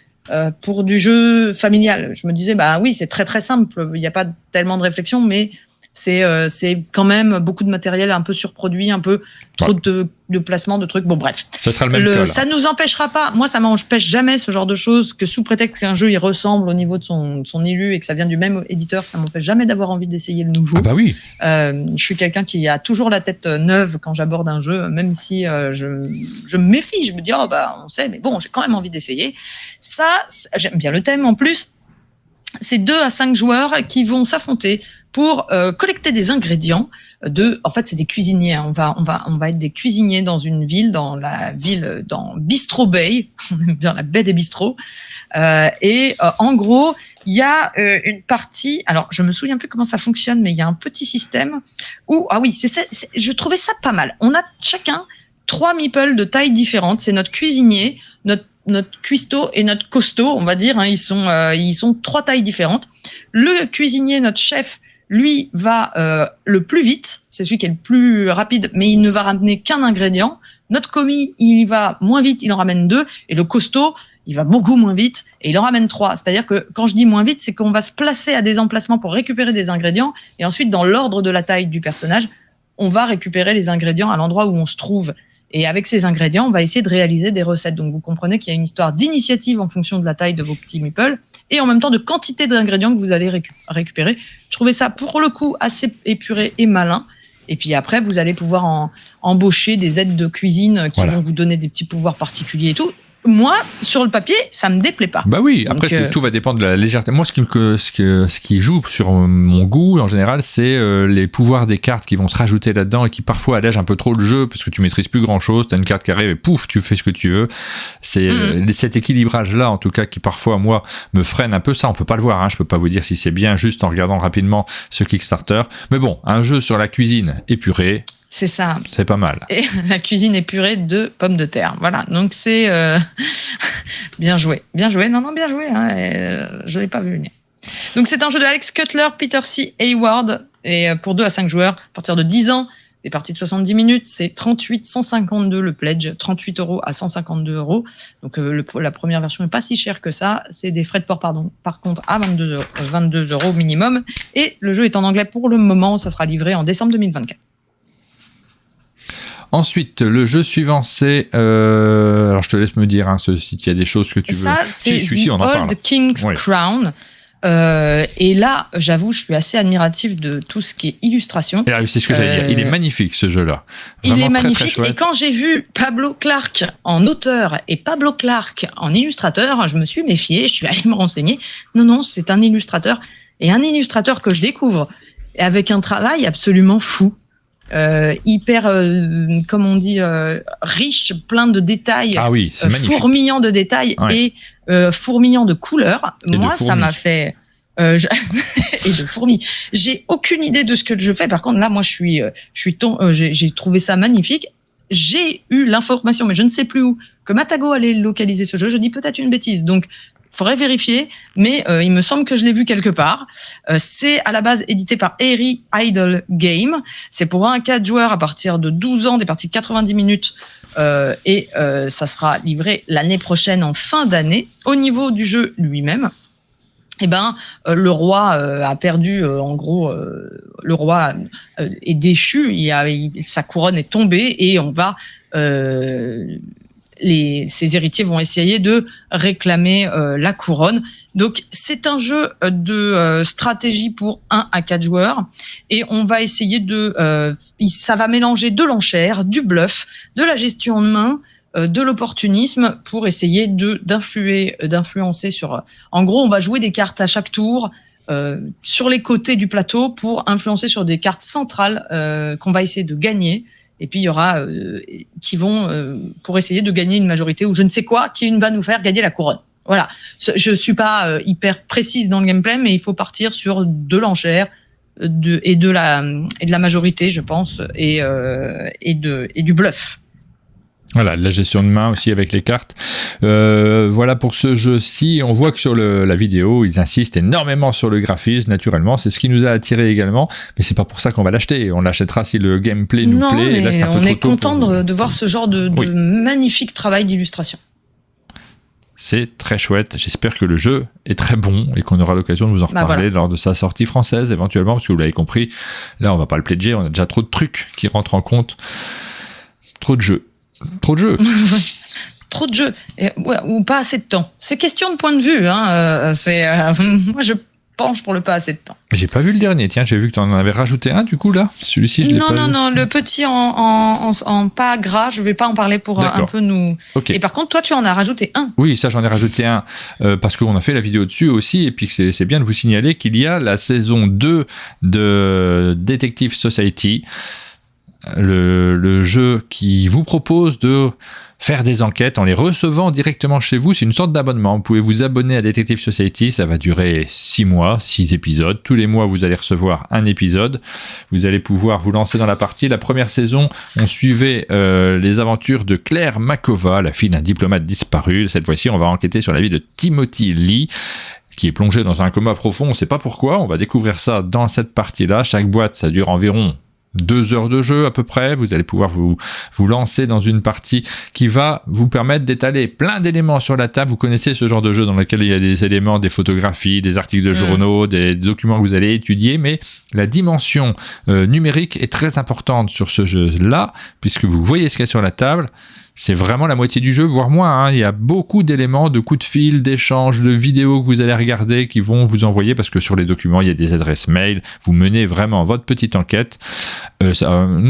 pour du jeu familial. Je me disais, oui, c'est très très simple, il n'y a pas tellement de réflexion, mais c'est quand même beaucoup de matériel un peu surproduit, un peu trop de placement de trucs. Bon, bref. Ça sera le même cas, ça nous empêchera pas. Moi, ça m'empêche jamais ce genre de choses, que sous prétexte qu'un jeu il ressemble au niveau de son illu et que ça vient du même éditeur, ça m'empêche jamais d'avoir envie d'essayer le nouveau. Ah bah oui. Je suis quelqu'un qui a toujours la tête neuve quand j'aborde un jeu, même si je me méfie. Je me dis, on sait, mais bon, j'ai quand même envie d'essayer. Ça, j'aime bien le thème en plus. C'est 2 à 5 joueurs qui vont s'affronter pour collecter des ingrédients en fait, c'est des cuisiniers. On va être des cuisiniers dans une ville, dans Bistro Bay. On aime bien la baie des bistrots. En gros, il y a une partie. Alors, je me souviens plus comment ça fonctionne, mais il y a un petit système où, je trouvais ça pas mal. On a chacun 3 meeples de tailles différentes. C'est notre cuisinier, notre cuistot et notre costaud, on va dire. Ils sont 3 tailles différentes. Le cuisinier, notre chef, lui va le plus vite, c'est celui qui est le plus rapide, mais il ne va ramener qu'un ingrédient. Notre commis, il va moins vite, il en ramène 2, et le costaud, il va beaucoup moins vite, et il en ramène 3. C'est-à-dire que quand je dis moins vite, c'est qu'on va se placer à des emplacements pour récupérer des ingrédients, et ensuite, dans l'ordre de la taille du personnage, on va récupérer les ingrédients à l'endroit où on se trouve. Et avec ces ingrédients, on va essayer de réaliser des recettes. Donc, vous comprenez qu'il y a une histoire d'initiative en fonction de la taille de vos petits meeples et en même temps de quantité d'ingrédients que vous allez récupérer. Je trouvais ça, pour le coup, assez épuré et malin. Et puis après, vous allez pouvoir embaucher des aides de cuisine qui vont vous donner des petits pouvoirs particuliers et tout. Moi, sur le papier, ça me déplaît pas. Bah oui, après, tout va dépendre de la légèreté. Moi, ce qui joue sur mon goût, en général, c'est les pouvoirs des cartes qui vont se rajouter là-dedans et qui parfois allègent un peu trop le jeu parce que tu maîtrises plus grand-chose. T'as une carte qui arrive et pouf, tu fais ce que tu veux. C'est cet équilibrage-là, en tout cas, qui parfois, moi, me freine un peu. Ça, on peut pas le voir. Je peux pas vous dire si c'est bien juste en regardant rapidement ce Kickstarter. Mais bon, un jeu sur la cuisine épuré. C'est ça. C'est pas mal. Et la cuisine épurée de pommes de terre. Voilà. Donc c'est bien joué. Bien joué. Non, bien joué. Je l'ai pas vu venir. Donc c'est un jeu de Alex Cutler, Peter C. Hayward et pour 2 à 5 joueurs à partir de 10 ans. des parties de 70 minutes, c'est 38,152 le pledge, 38 € à 152 €. Donc la première version n'est pas si chère que ça. C'est des frais de port, par contre, à 22 € minimum. Et le jeu est en anglais pour le moment. Ça sera livré en décembre 2024. Ensuite, le jeu suivant, c'est... alors, je te laisse me dire si il y a des choses que tu veux... Ça, c'est The Old King's Crown. Et là, j'avoue, je suis assez admiratif de tout ce qui est illustration. Et c'est ce que j'allais dire. Il est magnifique, ce jeu-là. Vraiment il est magnifique. Très et quand j'ai vu Pablo Clark en auteur et Pablo Clark en illustrateur, je me suis méfiée. Je suis allée me renseigner. Non, c'est un illustrateur. Et un illustrateur que je découvre avec un travail absolument fou. Hyper, comme on dit, riche, plein de détails, c'est fourmillant de détails et fourmillant de couleurs. Moi, ça m'a fait et de fourmis. J'ai aucune idée de ce que je fais. Par contre, là, moi, j'ai trouvé ça magnifique. J'ai eu l'information, mais je ne sais plus où, que Matago allait localiser ce jeu. Je dis peut-être une bêtise, donc faudrait vérifier, mais il me semble que je l'ai vu quelque part. C'est à la base édité par Airy Idle Game. C'est pour 1 à 4 joueurs à partir de 12 ans, des parties de 90 minutes. Et ça sera livré l'année prochaine en fin d'année. Au niveau du jeu lui-même, le roi a perdu, en gros, le roi est déchu, sa couronne est tombée et on va... ses héritiers vont essayer de réclamer la couronne. Donc, c'est un jeu de stratégie pour 1 à 4 joueurs. Et on va essayer ça va mélanger de l'enchère, du bluff, de la gestion de main, de l'opportunisme pour essayer d'influencer sur... En gros, on va jouer des cartes à chaque tour sur les côtés du plateau pour influencer sur des cartes centrales qu'on va essayer de gagner. Et puis, il y aura qui vont, pour essayer de gagner une majorité ou je ne sais quoi, qui va nous faire gagner la couronne. Voilà. Je suis pas hyper précise dans le gameplay, mais il faut partir sur de l'enchère et de la majorité, je pense, et du bluff. Voilà, la gestion de main aussi avec les cartes. Voilà pour ce jeu-ci. On voit que sur la vidéo, ils insistent énormément sur le graphisme, naturellement. C'est ce qui nous a attiré également. Mais c'est pas pour ça qu'on va l'acheter. On l'achètera si le gameplay nous plaît. Et là, c'est un peu on est content de voir ce genre de magnifique travail d'illustration. C'est très chouette. J'espère que le jeu est très bon et qu'on aura l'occasion de vous en reparler lors de sa sortie française, éventuellement, parce que vous l'avez compris. Là, on va pas le pledger. On a déjà trop de trucs qui rentrent en compte. Trop de jeux. Trop de jeux. Trop de jeux. Ou pas assez de temps. C'est question de point de vue. Moi, je penche pour le pas assez de temps. J'ai pas vu le dernier. Tiens, j'ai vu que tu en avais rajouté un, du coup, là. Celui-ci, je l'ai pas vu. Non. Le petit en pas gras, je vais pas en parler pour un peu nous... Okay. Et par contre, toi, tu en as rajouté un. Oui, ça, j'en ai rajouté un. Parce qu'on a fait la vidéo dessus aussi. Et puis, c'est bien de vous signaler qu'il y a la saison 2 de Detective Society. Le jeu qui vous propose de faire des enquêtes en les recevant directement chez vous. C'est une sorte d'abonnement. Vous pouvez vous abonner à Detective Society. Ça va durer 6 mois, 6 épisodes. Tous les mois, vous allez recevoir un épisode. Vous allez pouvoir vous lancer dans la partie. La première saison, on suivait les aventures de Claire Makova, la fille d'un diplomate disparu. Cette fois-ci, on va enquêter sur la vie de Timothy Lee, qui est plongé dans un coma profond. On ne sait pas pourquoi. On va découvrir ça dans cette partie-là. Chaque boîte, ça dure environ 2 heures de jeu à peu près. Vous allez pouvoir vous lancer dans une partie qui va vous permettre d'étaler plein d'éléments sur la table. Vous connaissez ce genre de jeu dans lequel il y a des éléments, des photographies, des articles de journaux, des documents que vous allez étudier, mais la dimension numérique est très importante sur ce jeu-là, puisque vous voyez ce qu'il y a sur la table. C'est vraiment la moitié du jeu, voire moins. Il y a beaucoup d'éléments, de coups de fil, d'échanges, de vidéos que vous allez regarder qui vont vous envoyer, parce que sur les documents, il y a des adresses mail. Vous menez vraiment votre petite enquête. Nous,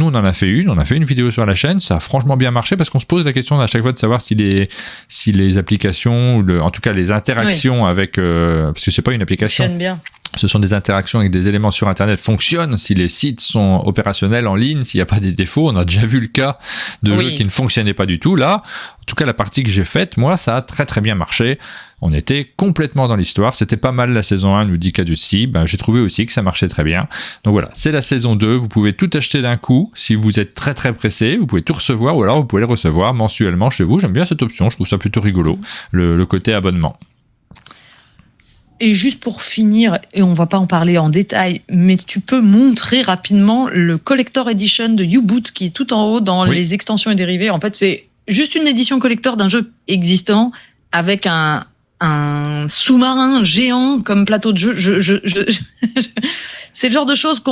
on en a fait une vidéo sur la chaîne. Ça a franchement bien marché, parce qu'on se pose la question à chaque fois de savoir si les applications, ou en tout cas les interactions avec... parce que c'est pas une application. Fonctionne bien. Ce sont des interactions avec des éléments sur Internet fonctionnent, si les sites sont opérationnels en ligne, s'il n'y a pas des défauts. On a déjà vu le cas de jeux qui ne fonctionnaient pas du tout. Là, en tout cas, la partie que j'ai faite, moi, ça a très très bien marché. On était complètement dans l'histoire. C'était pas mal la saison 1, nous dit Caduci. J'ai trouvé aussi que ça marchait très bien. Donc voilà, c'est la saison 2. Vous pouvez tout acheter d'un coup. Si vous êtes très très pressé, vous pouvez tout recevoir, ou alors vous pouvez le recevoir mensuellement chez vous. J'aime bien cette option, je trouve ça plutôt rigolo, le côté abonnement. Et juste pour finir, et on va pas en parler en détail, mais tu peux montrer rapidement le Collector Edition de U-Boot qui est tout en haut dans les extensions et dérivés. En fait, c'est juste une édition collector d'un jeu existant avec un sous-marin géant comme plateau de jeu. C'est le genre de choses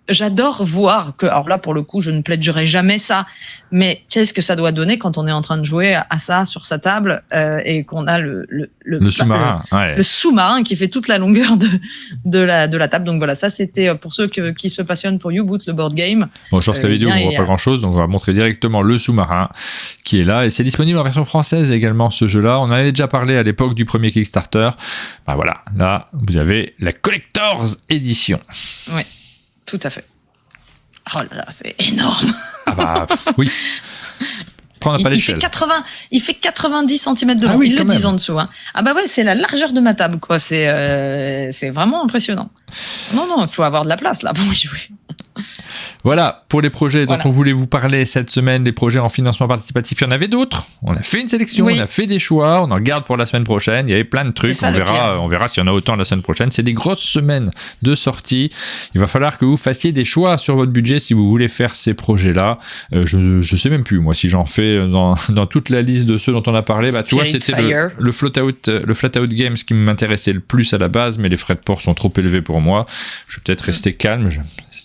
j'adore voir alors là, pour le coup, je ne pledgerai jamais ça, mais qu'est-ce que ça doit donner quand on est en train de jouer à ça sur sa table et qu'on a le sous-marin, le sous-marin qui fait toute la longueur de la table. Donc voilà, ça c'était pour ceux qui se passionnent pour U-Boot, le board game. Bon, sur cette vidéo, on voit pas grand-chose, donc on va montrer directement le sous-marin qui est là, et c'est disponible en version française également, ce jeu-là. On en avait déjà parlé à l'époque du premier Kickstarter. Bah voilà, là, vous avez la Collector's Edition. Oui. Tout à fait. Oh là là, c'est énorme. Ah bah oui. Prends pas l'échelle. Il fait 90 cm de long. Oui, ils le disent même en dessous. Hein. Ah bah ouais, c'est la largeur de ma table, quoi. C'est vraiment impressionnant. Non, il faut avoir de la place là pour y jouer. Voilà, pour les projets dont on voulait vous parler cette semaine, les projets en financement participatif, il y en avait d'autres. On a fait une sélection, on a fait des choix, on en garde pour la semaine prochaine. Il y avait plein de trucs, on verra s'il y en a autant la semaine prochaine. C'est des grosses semaines de sortie. Il va falloir que vous fassiez des choix sur votre budget si vous voulez faire ces projets-là. Je sais même plus, moi, si j'en fais dans toute la liste de ceux dont on a parlé. Bah, tu vois, c'était le Flatout Games qui m'intéressait le plus à la base, mais les frais de port sont trop élevés pour moi. Je vais peut-être rester calme.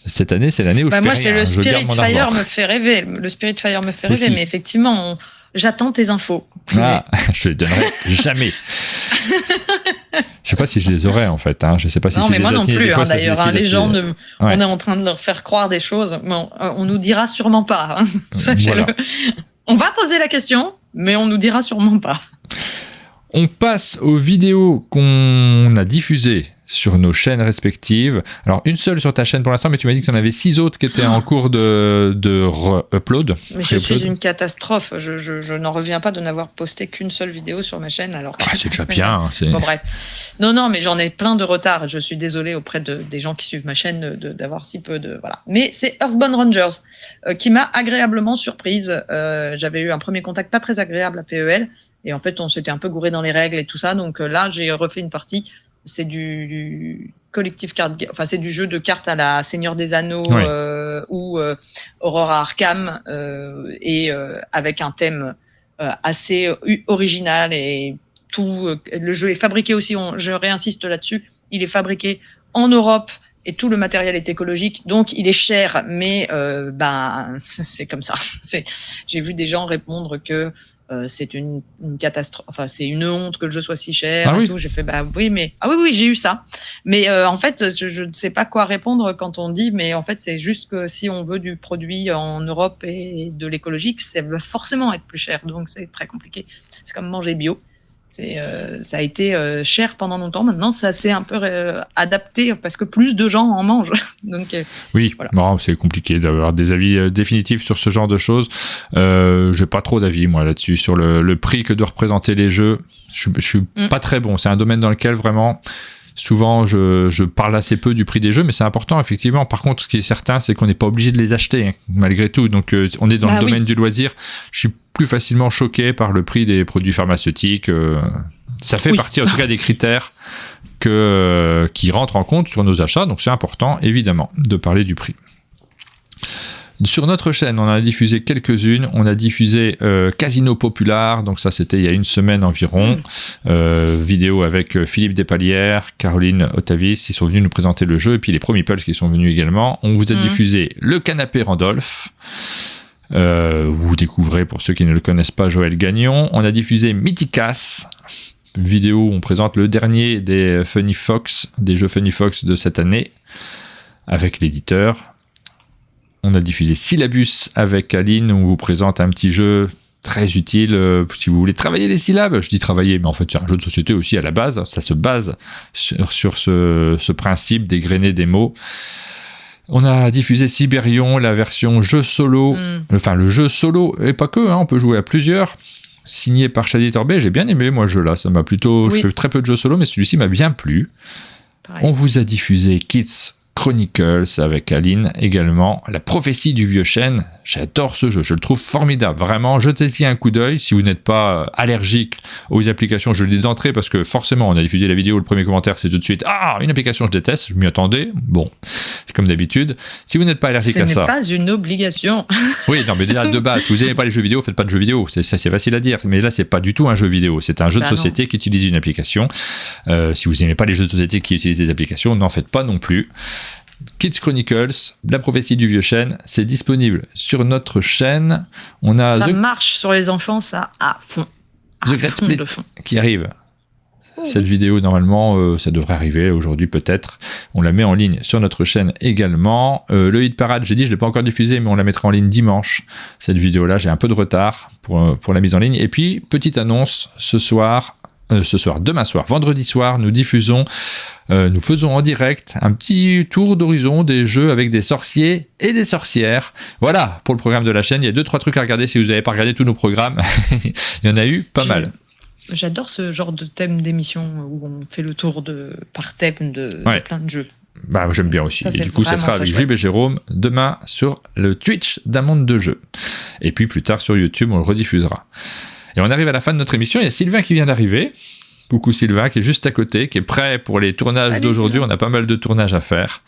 Cette année, c'est l'année où je fais rien. Moi, c'est le Spirit Fire me fait rêver. Le Spirit Fire me fait rêver, mais effectivement, j'attends tes infos. Je les donnerai jamais. Je sais pas si je les aurais en fait. Je sais pas si. Non, mais moi non plus. D'ailleurs, les gens, on est en train de leur faire croire des choses. Mais on nous dira sûrement pas. Sachez-le. Voilà. On va poser la question, mais on nous dira sûrement pas. On passe aux vidéos qu'on a diffusées sur nos chaînes respectives. Alors, une seule sur ta chaîne pour l'instant, mais tu m'as dit que tu en avais 6 autres qui étaient en cours de upload. Mais je suis une catastrophe. Je n'en reviens pas de n'avoir posté qu'une seule vidéo sur ma chaîne. Alors c'est déjà bien. Bon, bref. Non, mais j'en ai plein de retard. Je suis désolée auprès des gens qui suivent ma chaîne d'avoir si peu de... Voilà. Mais c'est Earthbound Rangers qui m'a agréablement surprise. J'avais eu un premier contact pas très agréable à PEL. Et en fait, on s'était un peu gouré dans les règles et tout ça. Donc là, j'ai refait une partie. C'est du collectif card game, enfin c'est du jeu de cartes à la Seigneur des Anneaux ou Aurora Arkham et avec un thème assez original et tout. Le jeu est fabriqué aussi. Je réinsiste là-dessus. Il est fabriqué en Europe et tout le matériel est écologique, donc il est cher, mais c'est comme ça. J'ai vu des gens répondre que c'est une catastrophe, enfin c'est une honte que le jeu soit si cher et tout. J'ai fait oui, j'ai eu ça. Mais en fait, je ne sais pas quoi répondre quand on dit, mais en fait c'est juste que si on veut du produit en Europe et de l'écologique, ça va forcément être plus cher, donc c'est très compliqué. C'est comme manger bio. Ça a été cher pendant longtemps. Maintenant, ça s'est un peu adapté parce que plus de gens en mangent. Donc, oui, voilà. Bon, c'est compliqué d'avoir des avis définitifs sur ce genre de choses. J'ai pas trop d'avis, moi, là-dessus. Sur le prix que doivent représenter les jeux, je suis pas très bon. C'est un domaine dans lequel, vraiment... Souvent, je parle assez peu du prix des jeux, mais c'est important, effectivement. Par contre, ce qui est certain, c'est qu'on n'est pas obligé de les acheter, malgré tout. Donc, on est dans le domaine du loisir. Je suis plus facilement choqué par le prix des produits pharmaceutiques. Ça fait partie, en tout cas, des critères qui rentrent en compte sur nos achats. Donc, c'est important, évidemment, de parler du prix. Sur notre chaîne, on en a diffusé quelques-unes. On a diffusé Casino Popular, donc ça c'était il y a une semaine environ. Vidéo avec Philippe Despalières, Caroline Otavis, ils sont venus nous présenter le jeu, et puis les Pro Meeples qui sont venus également. On vous a diffusé Le Canapé Randolph. Vous découvrez, pour ceux qui ne le connaissent pas, Joël Gagnon. On a diffusé Mythicas, vidéo où on présente le dernier des Funny Fox, des jeux Funny Fox de cette année, avec l'éditeur. On a diffusé Syllabus avec Aline, où on vous présente un petit jeu très utile si vous voulez travailler les syllabes. Je dis travailler, mais en fait c'est un jeu de société aussi à la base. Ça se base sur ce principe d'égrener des mots. On a diffusé Cyberion, la version jeu solo, enfin le jeu solo, et pas que, on peut jouer à plusieurs. Signé par Shady Torbay, j'ai bien aimé moi ce jeu-là. Ça m'a plutôt... Je fais très peu de jeux solo, mais celui-ci m'a bien plu. Pareil. On vous a diffusé Kids Chronicles avec Aline également, La prophétie du vieux chêne. J'adore ce jeu, je le trouve formidable. Vraiment, jetez-y un coup d'œil si vous n'êtes pas allergique aux applications. Je le dis d'entrée parce que forcément, on a diffusé la vidéo, le premier commentaire, c'est tout de suite « Ah, une application, je déteste, je m'y attendais. » Bon, c'est comme d'habitude. Si vous n'êtes pas allergique à ça... Ce n'est pas une obligation. Oui, non, mais déjà, de base, si vous n'aimez pas les jeux vidéo, faites pas de jeux vidéo. C'est facile à dire. Mais là, c'est pas du tout un jeu vidéo. C'est un jeu de société qui utilise une application. Si vous n'aimez pas les jeux de société qui utilisent des applications, n'en faites pas non plus. Kids Chronicles, la prophétie du vieux chêne, c'est disponible sur notre chaîne. On a ça marche sur les enfants, ça à fond. The Great Split qui arrive. Cette vidéo, normalement, ça devrait arriver aujourd'hui peut-être. On la met en ligne sur notre chaîne également. Le Hit Parade, j'ai dit, je ne l'ai pas encore diffusé, mais on la mettra en ligne dimanche. Cette vidéo-là, j'ai un peu de retard pour la mise en ligne. Et puis, petite annonce, demain soir, vendredi soir, nous faisons en direct un petit tour d'horizon des jeux avec des sorciers et des sorcières. Voilà, pour le programme de la chaîne, il y a 2-3 trucs à regarder si vous n'avez pas regardé tous nos programmes. Il y en a eu pas mal. J'adore ce genre de thème d'émission où on fait le tour par thème de plein de jeux. Bah, j'aime bien aussi. Et du coup, ça sera avec Jules et Jérôme demain sur le Twitch d'un monde de jeux. Et puis plus tard sur YouTube, on le rediffusera. Et on arrive à la fin de notre émission. Il y a Sylvain qui vient d'arriver. Coucou Sylvain, qui est juste à côté, qui est prêt pour les tournages d'aujourd'hui. On a pas mal de tournages à faire.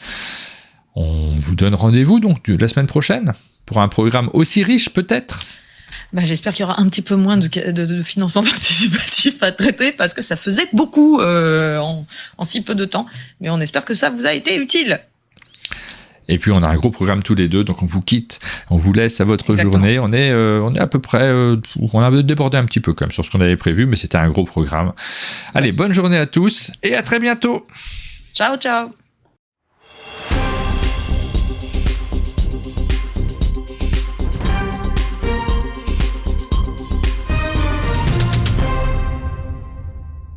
On vous donne rendez-vous donc la semaine prochaine pour un programme aussi riche peut-être. J'espère qu'il y aura un petit peu moins de financement participatif à traiter parce que ça faisait beaucoup en si peu de temps. Mais on espère que ça vous a été utile. Et puis on a un gros programme tous les deux, donc on vous quitte, on vous laisse à votre journée. On est à peu près, on a débordé un petit peu quand même sur ce qu'on avait prévu, mais c'était un gros programme. Allez, bonne journée à tous et à très bientôt. Ciao, ciao.